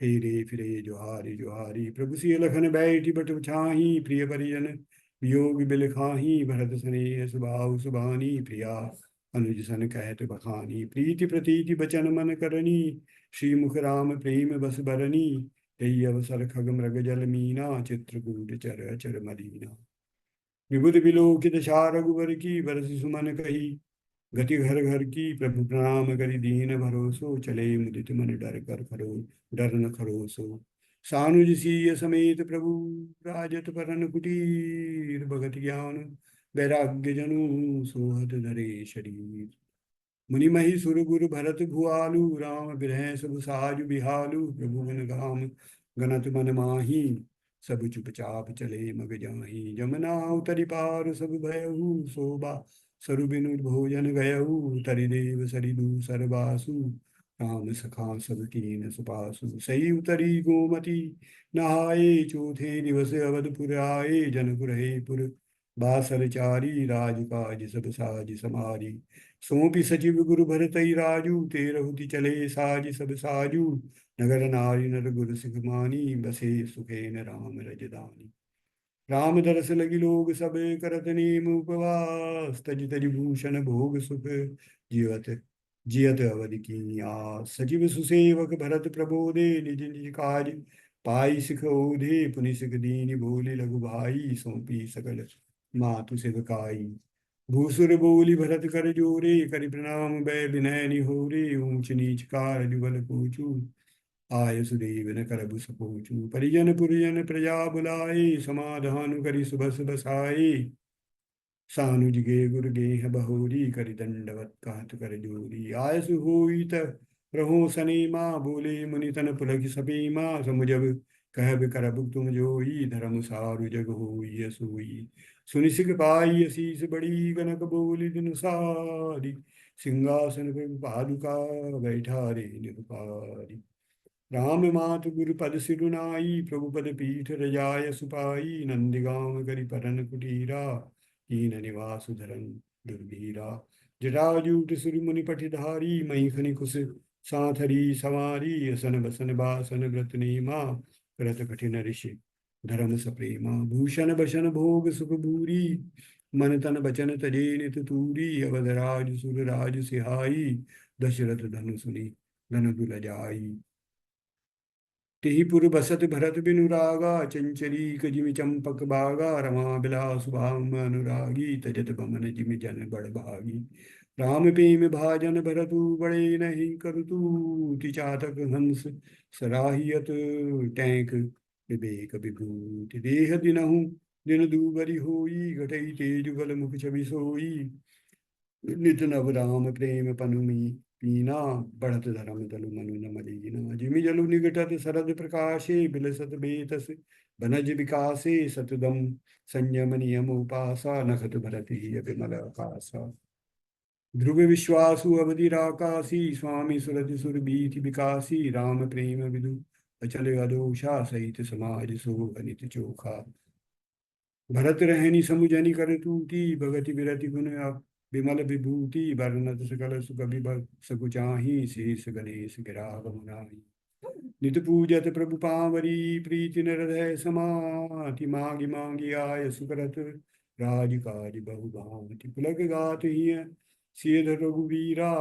फेरे फिरे जोहारी जोहारी। प्रभु सिय लखन बैठी बट छाही, प्रिय परिजन वियोग बिल खाही। भरत स्नेह सुभाव सुबानी, प्रिया अनुज सन कहत बखानी। प्रीति प्रतीति बचन मन करनी, श्रीमुख राम प्रेम बस बरनी। तेई अवसर खग मृग जल मीना, चित्रकूट चर अचर मदीना। विबुध विलोकित सार रघुवर की, बरस सुमन कही गति घर घर की। प्रभु प्रणाम करि दीन भरोसो, चले मुदित मन डर कर खरो, डर न खरोसो। सानुज सीय समेत प्रभु, राजत परन कुटीर। भगत ज्ञान वैराग्य जनु, सोहत धरे शरीर। मुनि महि सुर गुरु भरत भुआलु, राम बिरह सब साजु बिहालु। प्रभु गुण गाम गणत मन माही, सब चुपचाप चले मग जाही। जमुना उतरि पार सब भयहु, शोभा सरु बिनु भोजन गयहु। तरि देव सरि दूसर बासु, राम सखा सब कीन सुपासु। सही उतरी गोमती नहाए, चौथे दिवस अवधपुर आए। जनक रहे पुर बासर चारी, राजकाज सब साज समारी। सोंपि सचिव गुरु भरतई राजू, तेरहुति चले साज सब साजू। नगर नारी नर गुरु सिख मानी, बसे सुखेन राम रजदानी। राम दरस लगी लोग सब, करत नेम उपवास। तज तज भूषण भोग सुख, जीवत जियत अवधि की आस। सचिव सुसेवक भरत प्रबोधे, निज निज काज पाई सिख ओधे। पुनि सिख दीन बोले लघु भाई, सौंपी सकल मातु सेवकाई। भूसुर बोली भरत कर जोरे, करि प्रणाम बै विनय निहोरे। ऊंच नीच कार जुगल पूछू, आय सुदेव न करबु सपोचु। परिजन पुरजन प्रजा बुलाए, समाधान करि सुबस बसाए। सानुज गे गुर गेह बहोरी, करि दंडवत कहत कर जोरी। आयसु होई त रहो सनेमा, बोले मुनि तन पुलक सपेमा। समुझब कहब करब तुम जोई, धर्म सारु जग होई सोई। सुनि सिख पाई असीस बड़ी, कनक बोली बिनु सारी। सिंहासन पर पादुका, बैठा रे निरुपारी। राम मातु गुरु पद सिरुनाई, प्रभु पद पीठ रजाय सुपाई। नंदिगाम करि परन कुटीरा, कीन निवास धरन दुर्धीरा। जटाजूट सुर मुनि पटिधारी, महीखनि कुश साथरी सवारी। असन बसन बासन व्रत नेमा, करत कठिन ऋषि धर्म सप्रेमा। भूषण बसन भोग सुख भूरी, मन तन बचन तजे नित तूरी। अवध राज सुर राज सिहाई, दशरथ धनु सुनी धन दुल जाई। तेहि पुर बसत भरत बिनु रागा, चंचरी जिमि चंपक बागा। रमा बिलास भाम अनुरागी, तजत बमन जिमि जन बड़ भागी। राम प्रेम भाजन भरतु, बड़े नहीं करतु। चातक हंस सराहियत, टैंक विवेक विभूति। देह दिनहु दिन दूबरी होई, घटई तेज बल मुख छवि सोई। नित नव राम प्रेम पनुमी पीना, बढ़त धर्म तलु मनु न मलीना। जिमि जलु निगटत सरद प्रकाशे, बिलसत बेतस बनज विकासे। सतदम संयम नियम उपासा, नखत भरत ही विमल आकासा। ध्रुव विश्वासु अवधि राकासी, स्वामी सुरति सुर बीति विकासी। राम प्रेम विदु अचल अदोषा, सहित समाज सो अनित चोखा। भरत रहनी समुझनी कर तूती, भगति विरति गुण विमल विभूति। वर्णत सकल सुख सकुचाही, शेष गणेश गिरा बहुनाही। नित पूजत प्रभु पावरी, प्रीति न हृदय समाति। मांगी मांगी आय सुकरत, राज काज बहु भांति। पुलक गात ही सिय रघुवीरा,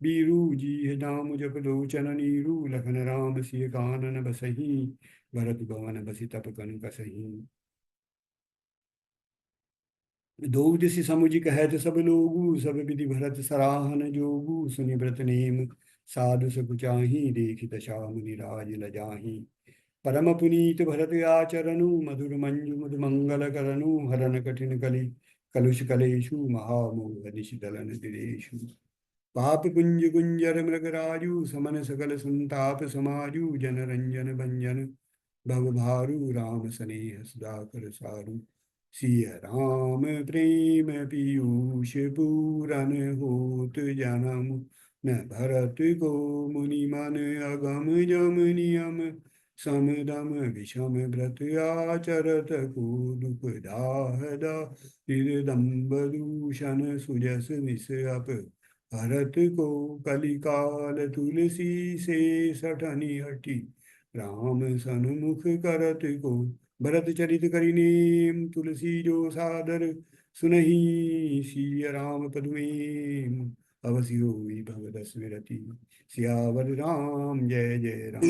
बीरू जी नाम जप लोचन नीरू। लखन राम सिय कानन बसही, भरत भवन बसि तप कन कसही। दो दिसि समुझि कहत सब लोगु, सब विधि भरत सराहन जोगु। सुनि व्रत नेम साधु सकुचाही, देखि दशा मुनि राज लजाही। परम पुनीत भरत आचरनु, मधुर मंजु मधु मंगल करनु। हरन कठिन कलि कलुष कलेषु, महामोह निशि दलन दिरेषु। पाप कुंज कुंजर मृग राजु, समन सकल संताप समाजु। जन रंजन भंजन भव भारू, राम सनेह सुधाकर सारू। सिया राम प्रेम पीयूष पूरन होत जनम, न भरत को मुनि मन अगम जम नियम, समदम विषम व्रत आचरत को दुख दाहदा, हृदम्ब दूषण सुजस निस अप, भरत को कलिकाल तुलसी से सठनी हटी, राम सन्मुख करत को, भरत चरित करिनेम तुलसी जो सादर, सुनहि सिय राम पद में, अवसि होई भगत स्मृति, सियावर राम जय जय राम।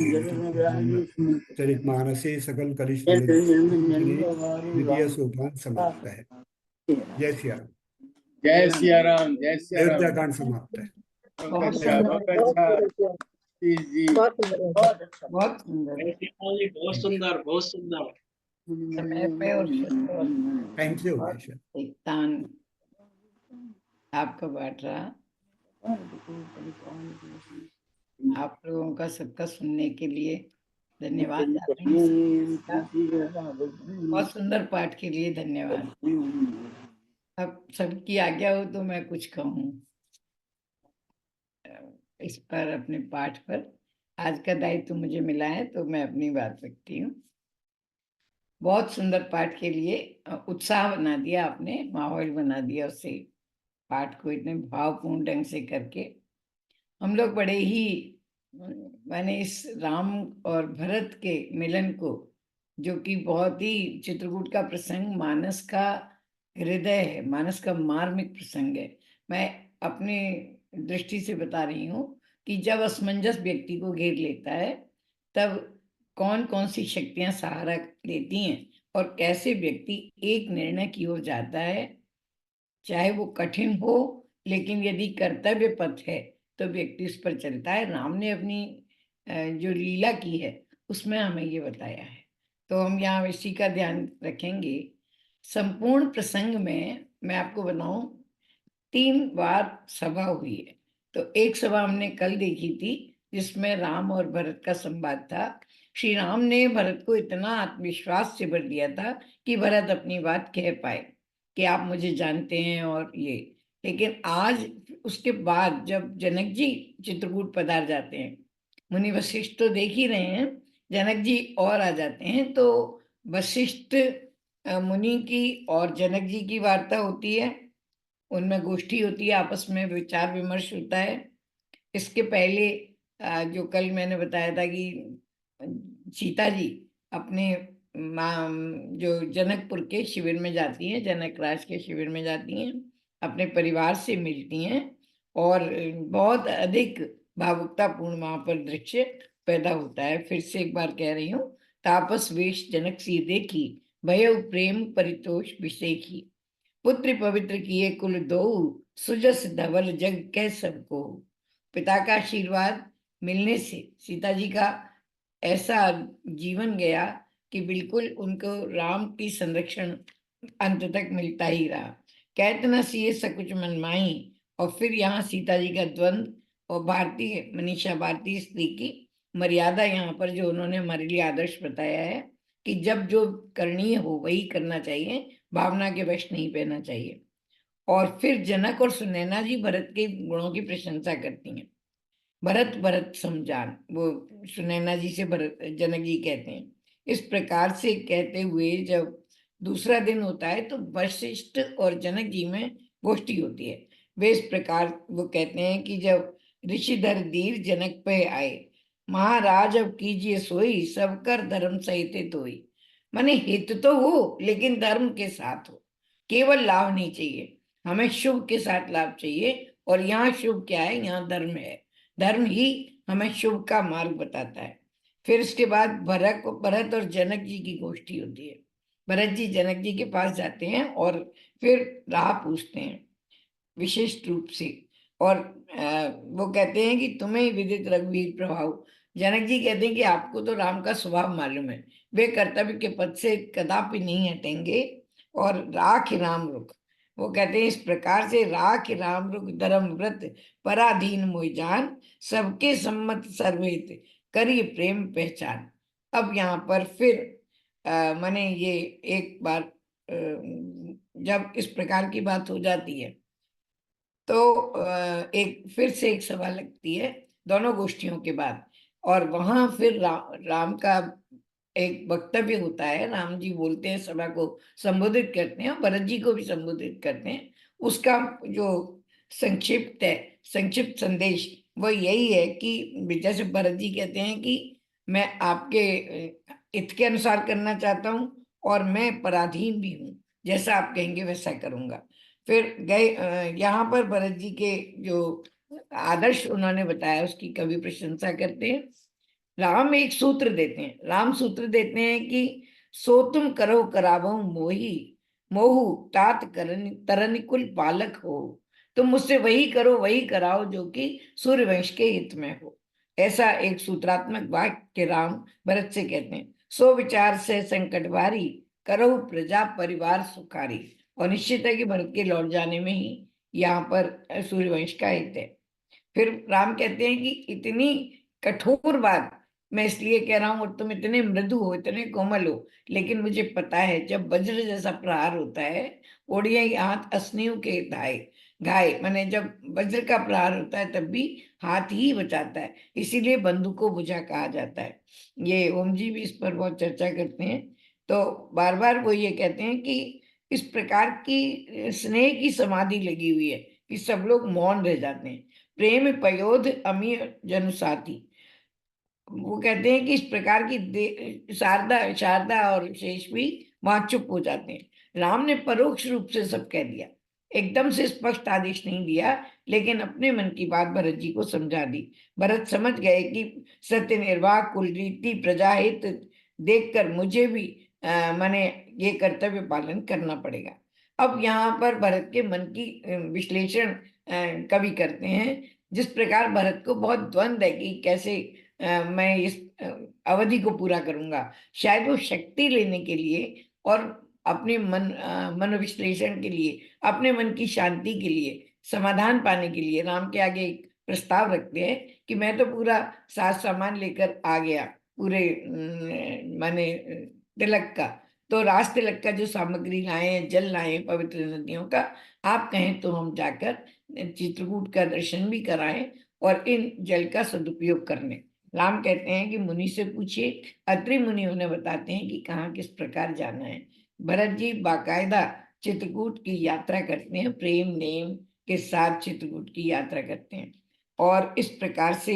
चरितमानसे सकल कलिश द्वितीय सोपान समाप्त है। जय सिया राम।
जय सिया राम, जय सिया राम।
अयोध्या कांड समाप्त है।
बहुत
अच्छा,
सुंदर,
बहुत अच्छा। जी,
बहुत अच्छा, बहुत सुंदर,
बहुत सुंदर, बहुत सुंदर।
समय पे और
टाइम से हो गया शायद।
एक तान आपका बांट रहा, आप लोगों का सबका सुनने के लिए धन्यवाद। बहुत सुंदर पाठ के लिए धन्यवाद। अब सबकी आज्ञा हो तो मैं कुछ कहूँ इस पर, अपने पाठ पर। आज का दायित्व मुझे मिला है तो मैं अपनी बात रखती हूँ। बहुत सुंदर पाठ के लिए उत्साह बना दिया आपने, माहौल बना दिया उससे, पाठ को इतने भावपूर्ण ढंग से करके। हम लोग बड़े ही, मैंने इस राम और भरत के मिलन को, जो कि बहुत ही चित्रकूट का प्रसंग मानस का हृदय है, मानस का मार्मिक प्रसंग है, मैं अपनी दृष्टि से बता रही हूँ कि जब असमंजस व्यक्ति को घेर लेता है तब कौन कौन सी शक्तियां सहारा लेती हैं और कैसे व्यक्ति एक निर्णय की ओर जाता है, चाहे वो कठिन हो, लेकिन यदि कर्तव्य पथ है तो व्यक्ति उस पर चलता है। राम ने अपनी जो लीला की है उसमें हमें ये बताया है, तो हम यहाँ इसी का ध्यान रखेंगे। संपूर्ण प्रसंग में मैं आपको बताऊं, 3 बार सभा हुई है। तो एक सभा हमने कल देखी थी जिसमें राम और भरत का संवाद था। श्री राम ने भरत को इतना आत्मविश्वास से भर दिया था कि भरत अपनी बात कह पाए कि आप मुझे जानते हैं और ये। लेकिन आज उसके बाद जब जनक जी चित्रकूट पधार जाते हैं, मुनि वशिष्ठ तो देख ही रहे हैं, जनक जी और आ जाते हैं, तो वशिष्ठ मुनि की और जनक जी की वार्ता होती है, उनमें गोष्ठी होती है, आपस में विचार विमर्श होता है। इसके पहले जो कल मैंने बताया था कि सीता जी अपने जो जनकपुर के शिविर में जाती हैं, जनक राज के शिविर में जाती हैं, अपने परिवार से मिलती हैं और बहुत अधिक भावुकतापूर्ण वहां पर दृश्य पैदा होता है। फिर से एक बार कह रही हूँ, तापस वेश जनक सी देखी, भयउ प्रेम परितोष विषेखी, पुत्र पवित्र किए कुल दो, सुजस धवल जग कह सबको। पिता का आशीर्वाद मिलने से सीता जी का ऐसा जीवन गया कि बिल्कुल उनको राम की संरक्षण अंत तक मिलता ही रहा। कहत न सिए सकुच मन माई, और फिर यहाँ सीता जी का द्वंद्व और भारतीय मनीषा भारतीय स्त्री की मर्यादा, यहाँ पर जो उन्होंने हमारे लिए आदर्श बताया है कि जब जो करणीय हो वही करना चाहिए, भावना के वश नहीं पहना चाहिए। और फिर जनक और सुनैना जी भरत के गुणों की प्रशंसा करती हैं। भरत भरत समझान, वो सुनैना जी से भरत जनक जी कहते हैं। इस प्रकार से कहते हुए जब दूसरा दिन होता है तो वशिष्ठ और जनक जी में गोष्ठी होती है। वे इस प्रकार वो कहते हैं कि जब ऋषिधर धीर जनक पे आए, महाराज अब कीजिए सोई, सब कर धर्म सहित होई। माने हित तो हो लेकिन धर्म के साथ हो, केवल लाभ नहीं चाहिए, हमें शुभ के साथ लाभ चाहिए। और यहाँ शुभ क्या है? यहाँ धर्म है, धर्म ही हमें शुभ का मार्ग बताता है। फिर इसके बाद भरत और जनक जी की गोष्ठी होती है। भरत जी जनक जी के पास जाते हैं और फिर राह पूछते हैं विशिष्ट रूप से, और वो कहते हैं कि तुम्हें विदित रघुवीर प्रभाव। जनक जी कहते हैं कि आपको तो राम का स्वभाव मालूम है, वे कर्तव्य के पद से कदापि नहीं हटेंगे, और राख राम रुख, वो कहते हैं इस प्रकार से, राख राम रुख धर्म व्रत पराधीन मोहि जान, सबके सम्मत सर्वहित करिए प्रेम पहचान। अब यहाँ पर फिर माने ये एक बार जब इस प्रकार की बात हो जाती है तो एक फिर से एक सभा लगती है दोनों गोष्ठियों के बाद, और वहां फिर राम का एक वक्तव्य होता है। राम जी बोलते हैं, सभा को संबोधित करते हैं, और भरत जी को भी संबोधित करते हैं। उसका जो संक्षिप्त संदेश वो यही है कि जैसे भरत जी कहते हैं कि मैं आपके हित के अनुसार करना चाहता हूँ, और मैं पराधीन भी हूँ, जैसा आप कहेंगे वैसा करूंगा। फिर गए यहाँ पर भरत जी के जो आदर्श उन्होंने बताया उसकी कवि प्रशंसा करते हैं। राम सूत्र देते हैं कि सो तुम करो करावो मोही, मोहु तात करन तरन कुल बालक हो। तुम मुझसे वही करो वही कराओ जो कि सूर्यवंश के हित में हो। ऐसा एक सूत्रात्मक वाक्य राम भरत से कहते हैं। सो विचार से संकट भारी, करो प्रजा परिवार सुखारी। और निश्चित है कि भरत के लौट जाने में ही यहाँ पर सूर्यवंश का हित है। फिर राम कहते हैं कि इतनी कठोर बात मैं इसलिए कह रहा हूं, और तुम इतने मृदु हो, इतने कोमल हो, लेकिन मुझे पता है जब वज्र जैसा प्रहार होता है, ओडिया हाथ असनियों के धाए घाय, माने जब वज्र का प्रहार होता है तब भी हाथ ही बचाता है, इसीलिए बंदूकों बुझा कहा जाता है। ये ओम जी भी इस पर बहुत चर्चा करते हैं। तो बार बार वो ये कहते हैं कि इस प्रकार की स्नेह की समाधि लगी हुई है कि सब लोग मौन रह जाते हैं। प्रेम पयोध अमी जनु साथी, वो कहते हैं कि इस प्रकार की शारदा शारदा और शेष भी वहां चुप हो जाते हैं। राम ने परोक्ष रूप से सब कह दिया, एकदम से स्पष्ट आदेश नहीं दिया, लेकिन अपने मन की बात भरत जी को समझा दी। भरत समझ गए कि सत्य निर्वाह कुल रीति प्रजा हित देखकर मुझे भी माने ये कर्तव्य पालन करना पड़ेगा। अब यहाँ पर भरत के मन की विश्लेषण कवि करते हैं। जिस प्रकार भरत को बहुत द्वंद है कि कैसे मैं इस अवधि को पूरा करूंगा, शायद वो शक्ति लेने के लिए और अपने मनोविश्लेषण के लिए, अपने मन की शांति के लिए, समाधान पाने के लिए राम के आगे एक प्रस्ताव रखते हैं कि मैं तो पूरा साज सामान लेकर आ गया, पूरे माने तिलक का, तो राज तिलक का जो सामग्री लाए हैं, जल लाए हैं पवित्र नदियों का, आप कहें तो हम जाकर चित्रकूट का दर्शन भी कराएं और इन जल का सदुपयोग करने। राम कहते हैं कि मुनि से पूछिए। अत्रि मुनि उन्हें बताते हैं कि कहाँ किस प्रकार जाना है। भरत जी बाकायदा चित्रकूट की यात्रा करते हैं, प्रेम नेम के साथ चित्रकूट की यात्रा करते हैं। और इस प्रकार से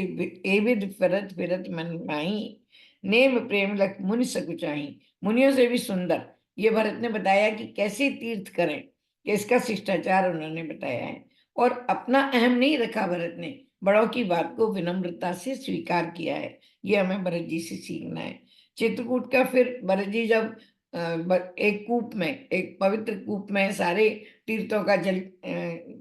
एविद फिरत फिरत मन माही, नेम प्रेम लख मुनि सकुचाही, मुनियों से भी सुंदर ये भरत ने बताया कि कैसे तीर्थ करें, कि इसका शिष्टाचार उन्होंने बताया है। और अपना अहम नहीं रखा भरत ने, बड़ों की बात को विनम्रता से स्वीकार किया है। ये हमें भरत जी से सीखना है। चित्रकूट का फिर भरत जी जब एक कूप में, एक पवित्र कूप में सारे तीर्थों का जल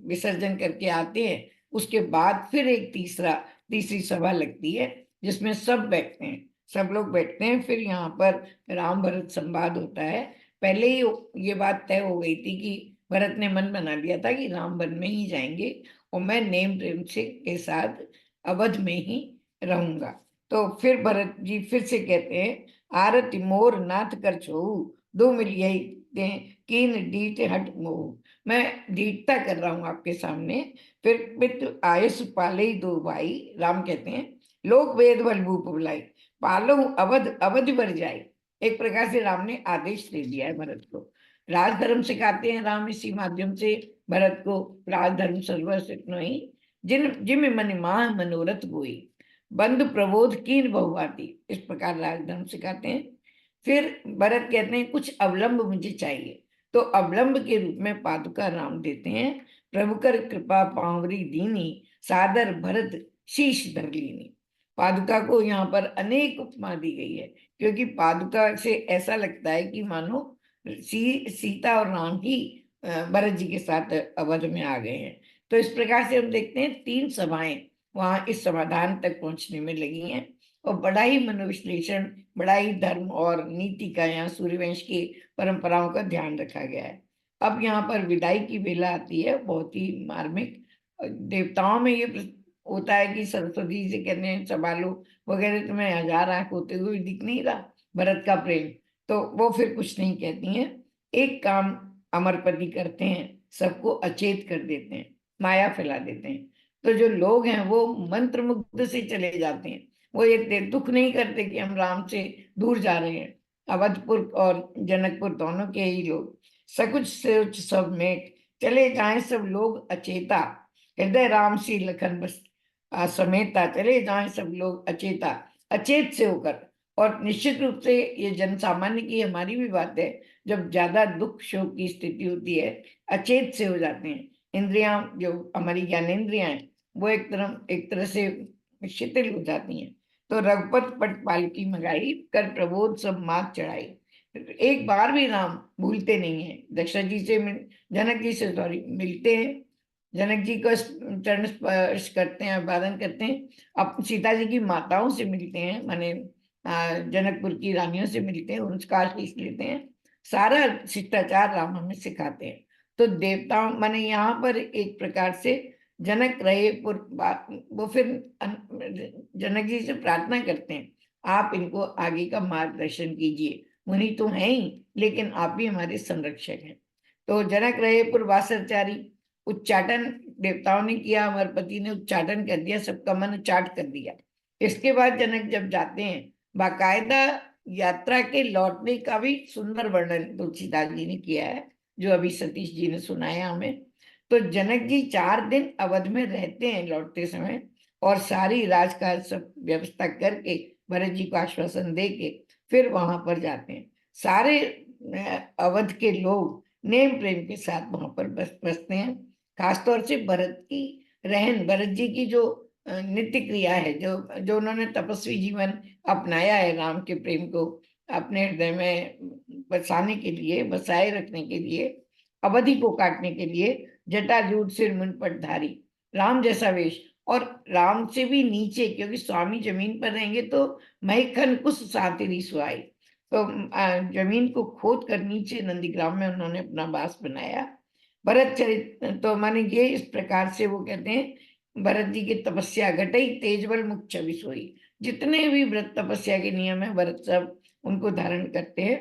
विसर्जन करके आते हैं, उसके बाद फिर एक तीसरी सभा लगती है जिसमें सब बैठते हैं, सब लोग बैठते हैं। फिर यहाँ पर राम भरत संवाद होता है। पहले ही ये बात तय हो गई थी कि भरत ने मन बना लिया था कि राम वन में ही जाएंगे और मैं नेम प्रेम से के साथ अवध में ही रहूंगा। तो फिर भरत जी फिर से कहते हैं, आरति मोर नाथ कर छोहू, दो मिल यही कीन डीठ हट मोहू। मैं दीठता कर रहा हूं आपके सामने। फिर मित्र आयुष पाले ही दो भाई, राम कहते हैं लोक वेद बल भूप बुलाई, पालो अवध अवधि बढ़ जाए। एक प्रकार से राम ने आदेश दे दिया है भरत को। राजधर्म सिखाते हैं राम इसी माध्यम से भरत को। राजधर्म सर्वसित नहीं, जिन जिम मन माह मनोरथ गोई, बंधु प्रबोध कीन बहुभाती, इस प्रकार राजधर्म सिखाते हैं। फिर भरत कहते हैं कुछ अवलंब मुझे चाहिए, तो अवलंब के रूप में पादुका राम देते हैं। प्रभु कर कृपा पावरी दीनी, सादर भरत शीश धर लीनी। पादुका को यहाँ पर अनेक उपमा दी गई है, क्योंकि पादुका से ऐसा लगता है कि मानो सीता और राम ही भरत जी के साथ अवध में आ गए हैं। तो इस प्रकार से हम देखते हैं 3 सभाएं वहां इस समाधान तक पहुंचने में लगी हैं, और बड़ा ही मनोविश्लेषण, बड़ा ही धर्म और नीति का यहाँ सूर्यवंश की परंपराओं का ध्यान रखा गया है। अब यहाँ पर विदाई की बेला आती है, बहुत ही मार्मिक। देवताओं में ये होता है कि सरस्वती से कहते हैं संभालो वगैरह, तुम्हें 1000 आंख होते हुए दिख नहीं रहा भरत का प्रेम, तो वो फिर कुछ नहीं कहती हैं। एक काम अमरपति करते हैं, सबको अचेत कर देते हैं, माया फैला देते हैं। तो जो लोग हैं वो मंत्र मुग्ध से चले जाते हैं, वो ये दुख नहीं करते कि हम राम से दूर जा रहे हैं। अवधपुर और जनकपुर दोनों के ही लोग सकुच सोच सब मेट, चले जाएं सब लोग अचेता, हृदय राम सी लखन बस समेता, चले जाएं सब लोग अचेता, अचेत से होकर। और निश्चित रूप से ये जन सामान्य की हमारी भी बात है, जब ज्यादा दुख शोक की स्थिति होती है अचेत से हो जाते हैं। इंद्रियां जो हमारी ज्ञानेंद्रियां हैं वो एक तरह से शिथिल हो जाती हैं। तो रघुपत पट पालकी मंगाई, कर प्रबोध सब मात चढ़ाई। एक बार भी राम भूलते नहीं है। दशरथ जी से जनक जी से सॉरी मिलते हैं, जनक जी को चरण स्पर्श करते हैं, अभिवादन करते हैं। अब सीता जी की माताओं से मिलते हैं, माने जनकपुर की रानियों से मिलते हैं, उनका आशीष लेते हैं। सारा शिष्टाचार राम हमें सिखाते हैं। तो देवताओं माने यहाँ पर एक प्रकार से जनक रहे वो फिर जनक जी से प्रार्थना करते हैं, आप इनको आगे का मार्गदर्शन कीजिए, मुनि तो हैं ही लेकिन आप भी हमारे संरक्षक हैं। तो जनक रहे पूर्वासरचारी, उच्चाटन देवताओं ने किया, अमरपति ने उच्चाटन कर दिया, सबका मन उच्चाट कर दिया। इसके बाद जनक जब जाते हैं, बाकायदा यात्रा के लौटने का भी सुंदर वर्णन तुलसीदास जी ने किया है, जो अभी सतीश जी ने सुनाया हमें। तो जनक जी 4 दिन अवध में रहते हैं लौटते समय, और सारी राजकाज सब व्यवस्था करके भरत जी को आश्वासन दे के फिर वहां पर जाते हैं। सारे अवध के लोग नेम प्रेम के साथ वहां पर बसते हैं। खासतौर से भरत की रहन, भरत जी की जो नित्य क्रिया है, जो जो उन्होंने तपस्वी जीवन अपनाया है, राम के प्रेम को अपने हृदय में बसाने के लिए, बसाए रखने के लिए, अवधि को काटने के लिए, जटाजूट सिर मुंडपट धारी, राम जैसा वेश, और राम से भी नीचे, क्योंकि स्वामी जमीन पर रहेंगे तो महखन कुछ सातिरी सुहाई। तो जमीन को खोद कर नीचे नंदीग्राम में उन्होंने अपना वास बनाया। भरत चरित्र तो माने ये इस प्रकार से वो कहते हैं, भरत जी की तपस्या घटई तेजबल मुख छवि सोई। जितने भी व्रत तपस्या के नियम है भरत सब उनको धारण करते हैं।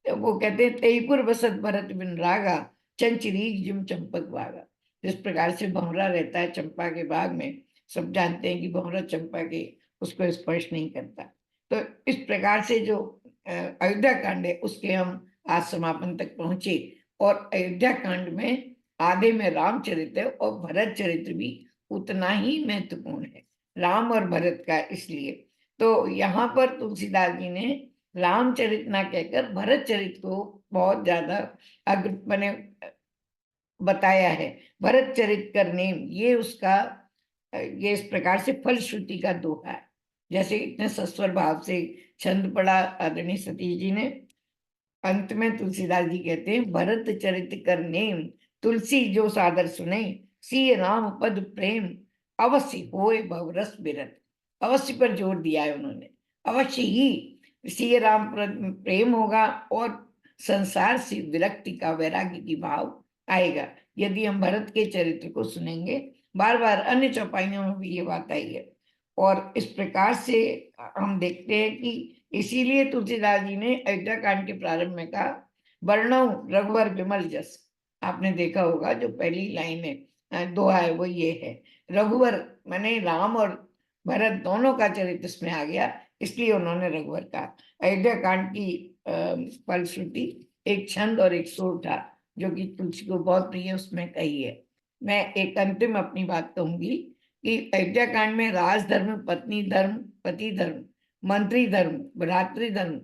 तो वो कहते हैं, तेईपुर बसत भरत बिन रागा, चंचरीज जिम चंपक बागा। जिस प्रकार से भंवरा रहता है चंपा के बाग में, सब जानते हैं कि भंवरा चंपा के उसको स्पर्श नहीं करता। तो इस प्रकार से जो अयोध्या कांड है उसके हम आज समापन तक पहुंचे। और अयोध्या कांड में आधे में रामचरित्र है और भरत चरित्र भी उतना ही महत्वपूर्ण है, राम और भरत का। इसलिए तो यहाँ पर तुलसीदास जी ने रामचरित ना कहकर भरत चरित को बहुत ज्यादा मैंने बताया है। भरत चरित कर नेम, ये उसका ये इस प्रकार से फलश्रुति का दोहा है। जैसे इतने सस्वर भाव से छंद पढ़ा आदरणीय सतीश जी ने, अंत में तुलसीदास जी कहते हैं, भरत चरित कर नेम, तुलसी जो सादर सुने, सी राम पद प्रेम, अवश्य होए भवरस बिरत। अवश्य पर जोर दिया है उन्होंने, अवश्य ही सी राम प्रेम होगा और संसार से विरक्ति का, वैराग्य की भाव आएगा यदि हम भरत के चरित्र को सुनेंगे। बार बार अन्य चौपाइयों में भी ये बात आई है। और इस प्रकार से हम देखते हैं कि इसीलिए तुलसीदास जी ने अयोध्या कांड के प्रारंभ में कहा, वर्णव रघुवर विमल जस। आपने देखा होगा जो पहली लाइन है दोहा है वो ये है, रघुवर माने राम और भरत दोनों का चरित्र इसमें आ गया, इसलिए उन्होंने रघुवर कहा। अयोध्या कांड की फलश्रुति एक छंद और एक सुर था जो कि तुलसी को बहुत प्रिय है, उसमें कही है। मैं एक अंतिम अपनी बात कहूंगी कि अयोध्या कांड में राज धर्म, पत्नी धर्म, पति धर्म, मंत्री धर्म, भ्रातृ धर्म,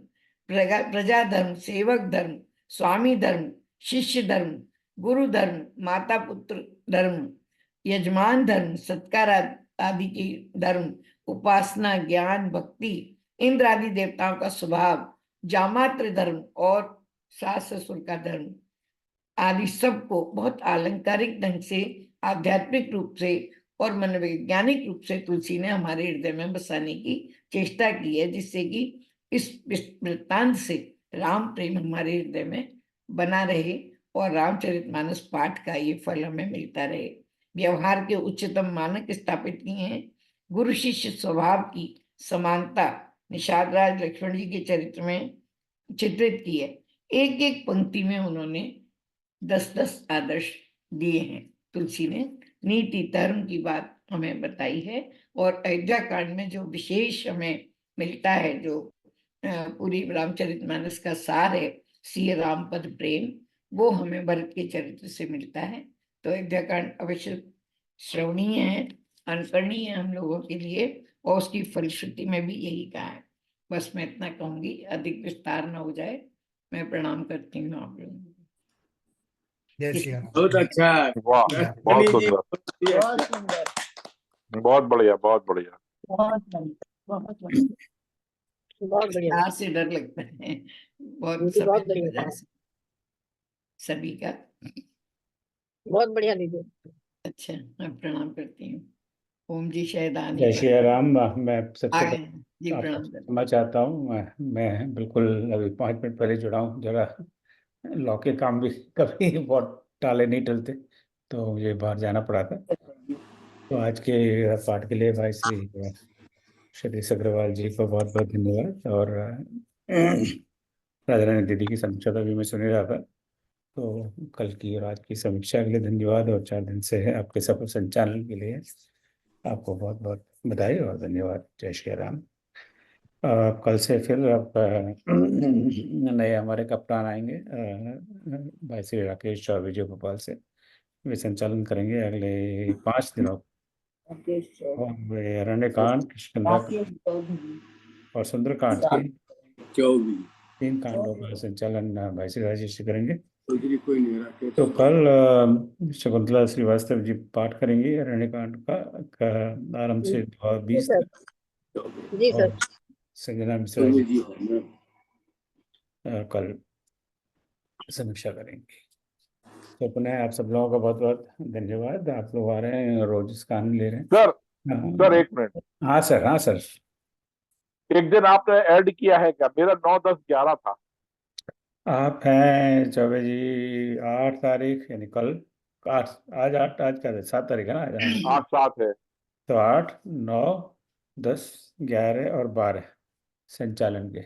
प्रजा धर्म, सेवक धर्म, स्वामी धर्म, शिष्य धर्म, गुरु धर्म, माता पुत्र धर्म, यजमान धर्म, सत्कार आदि की धर्म, उपासना, ज्ञान, भक्ति, इंद्र आदि देवताओं का स्वभाव, जामात्र धर्म और सास ससुर का धर्म आदि सबको बहुत अलंकारिक ढंग से, आध्यात्मिक रूप से और मनोवैज्ञानिक रूप से तुलसी ने हमारे हृदय में बसाने की चेष्टा की है, जिससे कि इस वृत्तांत से राम प्रेम हमारे हृदय में बना रहे और रामचरितमानस पाठ का ये फल हमें मिलता रहे। व्यवहार के उच्चतम मानक स्थापित किए हैं, गुरु शिष्य स्वभाव की समानता निषाद राज लक्ष्मण जी के चरित्र में चित्रित की है। एक एक पंक्ति में उन्होंने 10-10 आदर्श दिए हैं। तुलसी ने नीति धर्म की बात हमें बताई है, और अयोध्या कांड में जो विशेष हमें मिलता है, जो पूरी रामचरितमानस का सार है, सिय राम पद प्रेम, वो हमें भरत के चरित्र से मिलता है। तो अयोध्या कांड अवश्य श्रवणीय है, अनुकरणीय है हम लोगों के लिए, और उसकी फलश्रुति में भी यही कहा है। बस मैं इतना कहूंगी, अधिक विस्तार न हो जाए। मैं प्रणाम करती हूँ आप लोगों को।
जय श्री राम।
बहुत अच्छा।
वाह, बहुत
रानी जी,
सुंदर,
बहुत ही अच्छा।
बहुत बढ़िया, बहुत बढ़िया।
बहुत बढ़िया, बहुत बढ़िया, बहुत बढ़िया।
प्यार से डर लगता है, बहुत
दीदी
समय
बहुत
की
बढ़िया
वजह
था,
से सभी का।
बहुत बढ़िया दीदी।
अच्छा, मैं प्रणाम करती हूँ। ओम जी शायद आ नहीं
जय श्री
पाए।
राम। मैं
आ
सबसे
गए
पहले
हैं जी,
आपको
प्रणाम करती
क्षमा चाहता हूँ। मैं बिल्कुल अभी 5 मिनट पहले जुड़ा हूँ। जरा लॉ के काम भी कभी बहुत टाले नहीं टलते, तो मुझे बाहर जाना पड़ा था। तो आज के पाठ के लिए भाई श्री सतीश अग्रवाल जी को बहुत बहुत धन्यवाद। और राधा रानी दीदी की समीक्षा तो भी मैं सुन ही रहा था। तो कल की और आज की समीक्षा के लिए धन्यवाद, और 4 दिन से है आपके सफल संचालन के लिए आपको बहुत बहुत बधाई और धन्यवाद। जय श्री राम। कल से फिर अब नए हमारे कप्तान आएंगे, भाई श्री राकेश चौबे विजय भोपाल से। वे संचालन करेंगे अगले 5 दिनों। और वे अरण्यकांड, किष्किंधा और सुंदरकांड की
24
3 कांडों का संचालन भाई श्री राजेश जी करेंगे।
दूसरी कोई नहीं रहा।
तो कल शकुंतला श्रीवास्तव जी पाठ करेंगे अरण्यकांड का आरंभ से
जी
20
सर,
तक।
जी सर।
और संजना मिश्रा जी
जी हाँ।
कल समीक्षा करेंगे। तो पुनः आप सब लोगों का बहुत बहुत धन्यवाद। आप लोग आ रहे हैं, रोज इसका आनंद ले रहे
सर,
हैं।
एक मिनट।
हाँ सर, हाँ सर।
एक दिन आपने ऐड किया है क्या? मेरा 9, 10, 11 था।
आप हैं चौबे जी 8 तारीख, यानी कल। 8, आज क्या है? 7 तारीख है ना आज? हाँ।
8, 7 है।
तो 8, 9, 10, 11 और 12 संचालन के।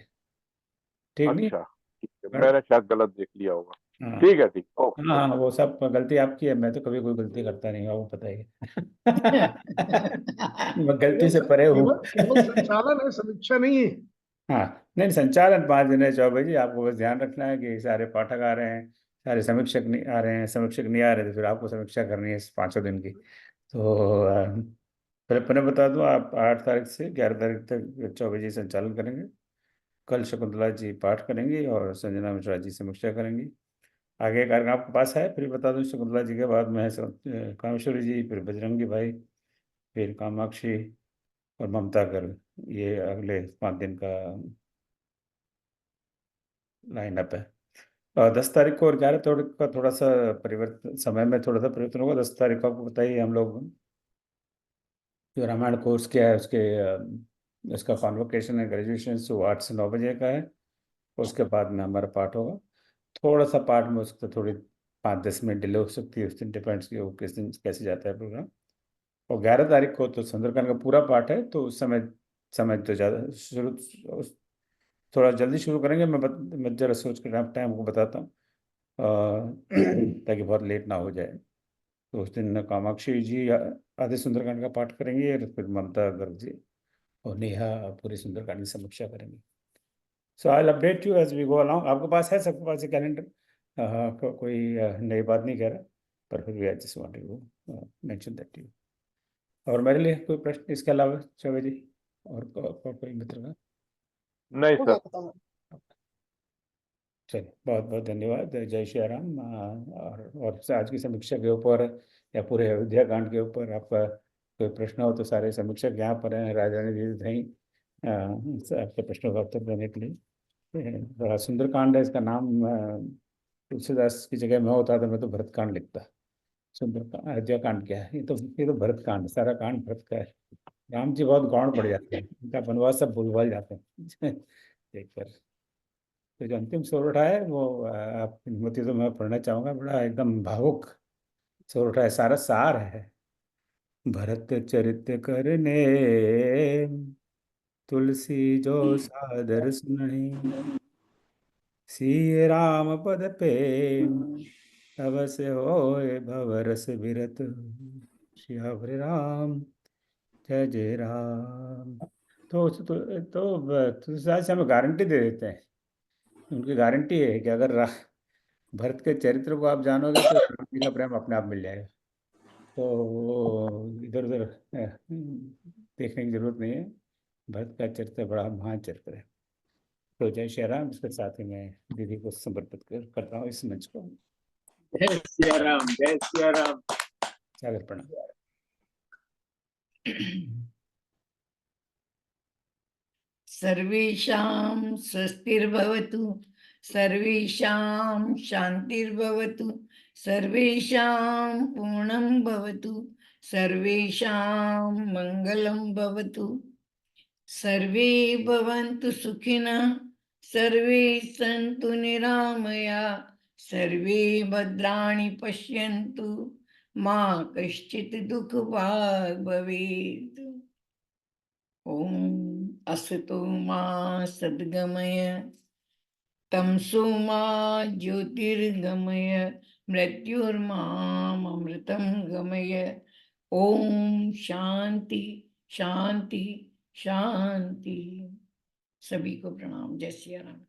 ठीक नहीं?
अच्छा, ठीक है, मैंने शायद गलत देख लिया होगा।
हाँ
ठीक है, ठीक। ओके,
हाँ,
ओके।
वो सब गलती आपकी है। मैं तो कभी कोई गलती करता नहीं हूँ, वो पता ही है। मैं गलती से परे हूँ।
केवल केवल संचालन है, समीक्षा नहीं है।
हाँ, नहीं, संचालन 5 दिन है चौबे जी। आपको बस ध्यान रखना है कि सारे पाठक आ रहे हैं, सारे समीक्षक नहीं आ रहे हैं। समीक्षक नहीं आ रहे तो फिर आपको समीक्षा करनी है इस 5 दिन की। तो पहले पुनः बता दूं, आप 8 तारीख से 11 तारीख तक चौबे जी संचालन करेंगे। कल शकुंतला जी पाठ करेंगी और संजना मिश्रा जी समीक्षा करेंगी। आगे कार्यक्रम आपके पास है, फिर बता दूं। शकुंतला जी के बाद में कामेश्वरी जी, फिर बजरंगी भाई, फिर कामाक्षी और ममता कर। ये अगले 5 दिन का लाइनअप है। 10 तारीख को और 11 तारीख का थोड़ा सा परिवर्तन, समय में थोड़ा सा परिवर्तन होगा। 10 तारीख को आपको बताइए, हम लोग जो रामायण कोर्स किया है उसके उसका कॉन्वोकेशन है, ग्रेजुएशन, सो 8 से 9 बजे का है। उसके बाद में हमारा पाठ होगा। थोड़ा सा पाठ में उसको थोड़ी 5-10 मिनट डिले हो सकती है, उस दिन डिपेंड्स कि वो किस दिन कैसे जाता है प्रोग्राम। और 11 तारीख को तो सुंदरकांड का पूरा पाठ है, तो उस समय समय तो ज़्यादा शुरू, थोड़ा जल्दी शुरू करेंगे। मैं जरा सोच कर टाइम को बताता हूँ, ताकि बहुत लेट ना हो जाए। तो उस दिन कामाक्षी जी आधे सुंदरकांड का पाठ करेंगे, और फिर ममता गर्ग जी और नेहा पूरी सुंदरकांड की समीक्षा करेंगे। So I update you as we go along. आपके पास है, सबके पास है कैलेंडर? कोई नई बात नहीं कह रहा, पर फिर भी I just wanted to mention that you. और मेरे लिए कोई प्रश्न इसके अलावा चौबे जी और कोई मित्र का?
नहीं
हो
सर।
गया खत्म।
चलिए, बहुत बहुत धन्यवाद। जय श्री राम। और आज की समीक्षा के ऊपर या पूरे अयोध्या कांड के ऊपर आपका कोई प्रश्न हो तो सारे समीक्षक यहाँ पर हैं, राजधानी दीदी थी आपके प्रश्नों का उत्तर देने के लिए। बड़ा सुंदर कांड है। इसका नाम तुलसीदास की जगह मैं होता तो मैं तो भरत कांड लिखता। सुंदर अयोध्या कांड क्या है? ये तो भरत कांड, सारा कांड भरत का है। राम जी बहुत गौण पड़ जाते हैं, उनका वनवास सब भूल जाते हैं। देखकर तो जो अंतिम सोरठा है वो आप अनुमति तो मैं पढ़ना चाहूंगा। बड़ा एकदम भावुक सोरठा है, सारा सार है। भरत चरित करने तुलसी जो सादर सुनहि, सिय राम पद प्रेम तब से होए भव रस विरत सियावर राम जय जय राम। तो आज हमें गारंटी दे देते हैं, उनकी गारंटी है कि अगर भरत के चरित्र को आप जानोगे तो राम जी का प्रेम अपने आप मिल जाएगा। तो इधर उधर देखने की जरूरत नहीं है, भरत का चरित्र बड़ा महान चरित्र है। तो जय श्री राम। इसके साथ ही मैं दीदी को समर्पित करता हूँ इस मंच को।
जय सिया राम, जय सिया राम।
सागर प्रणाम।
सर्वेषां स्वस्तिर्भवतु, सर्वेषां शान्तिर्भवतु, सर्वेषां पूर्णं भवतु, सर्वेषां मङ्गलं भवतु, सर्वे भवन्तु सुखिनः, सर्वे सन्तु निरामया, सर्वे भद्राणि पश्यन्तु, मा कश्चित् दुःखभाग् भवेत्। ॐ असतो मा सद्गमय, तमसो मा ज्योतिर्गमय, मृत्युर्मामृतं गमय। ओम शांति शांति शांति। सभी को प्रणाम। जय सिया राम।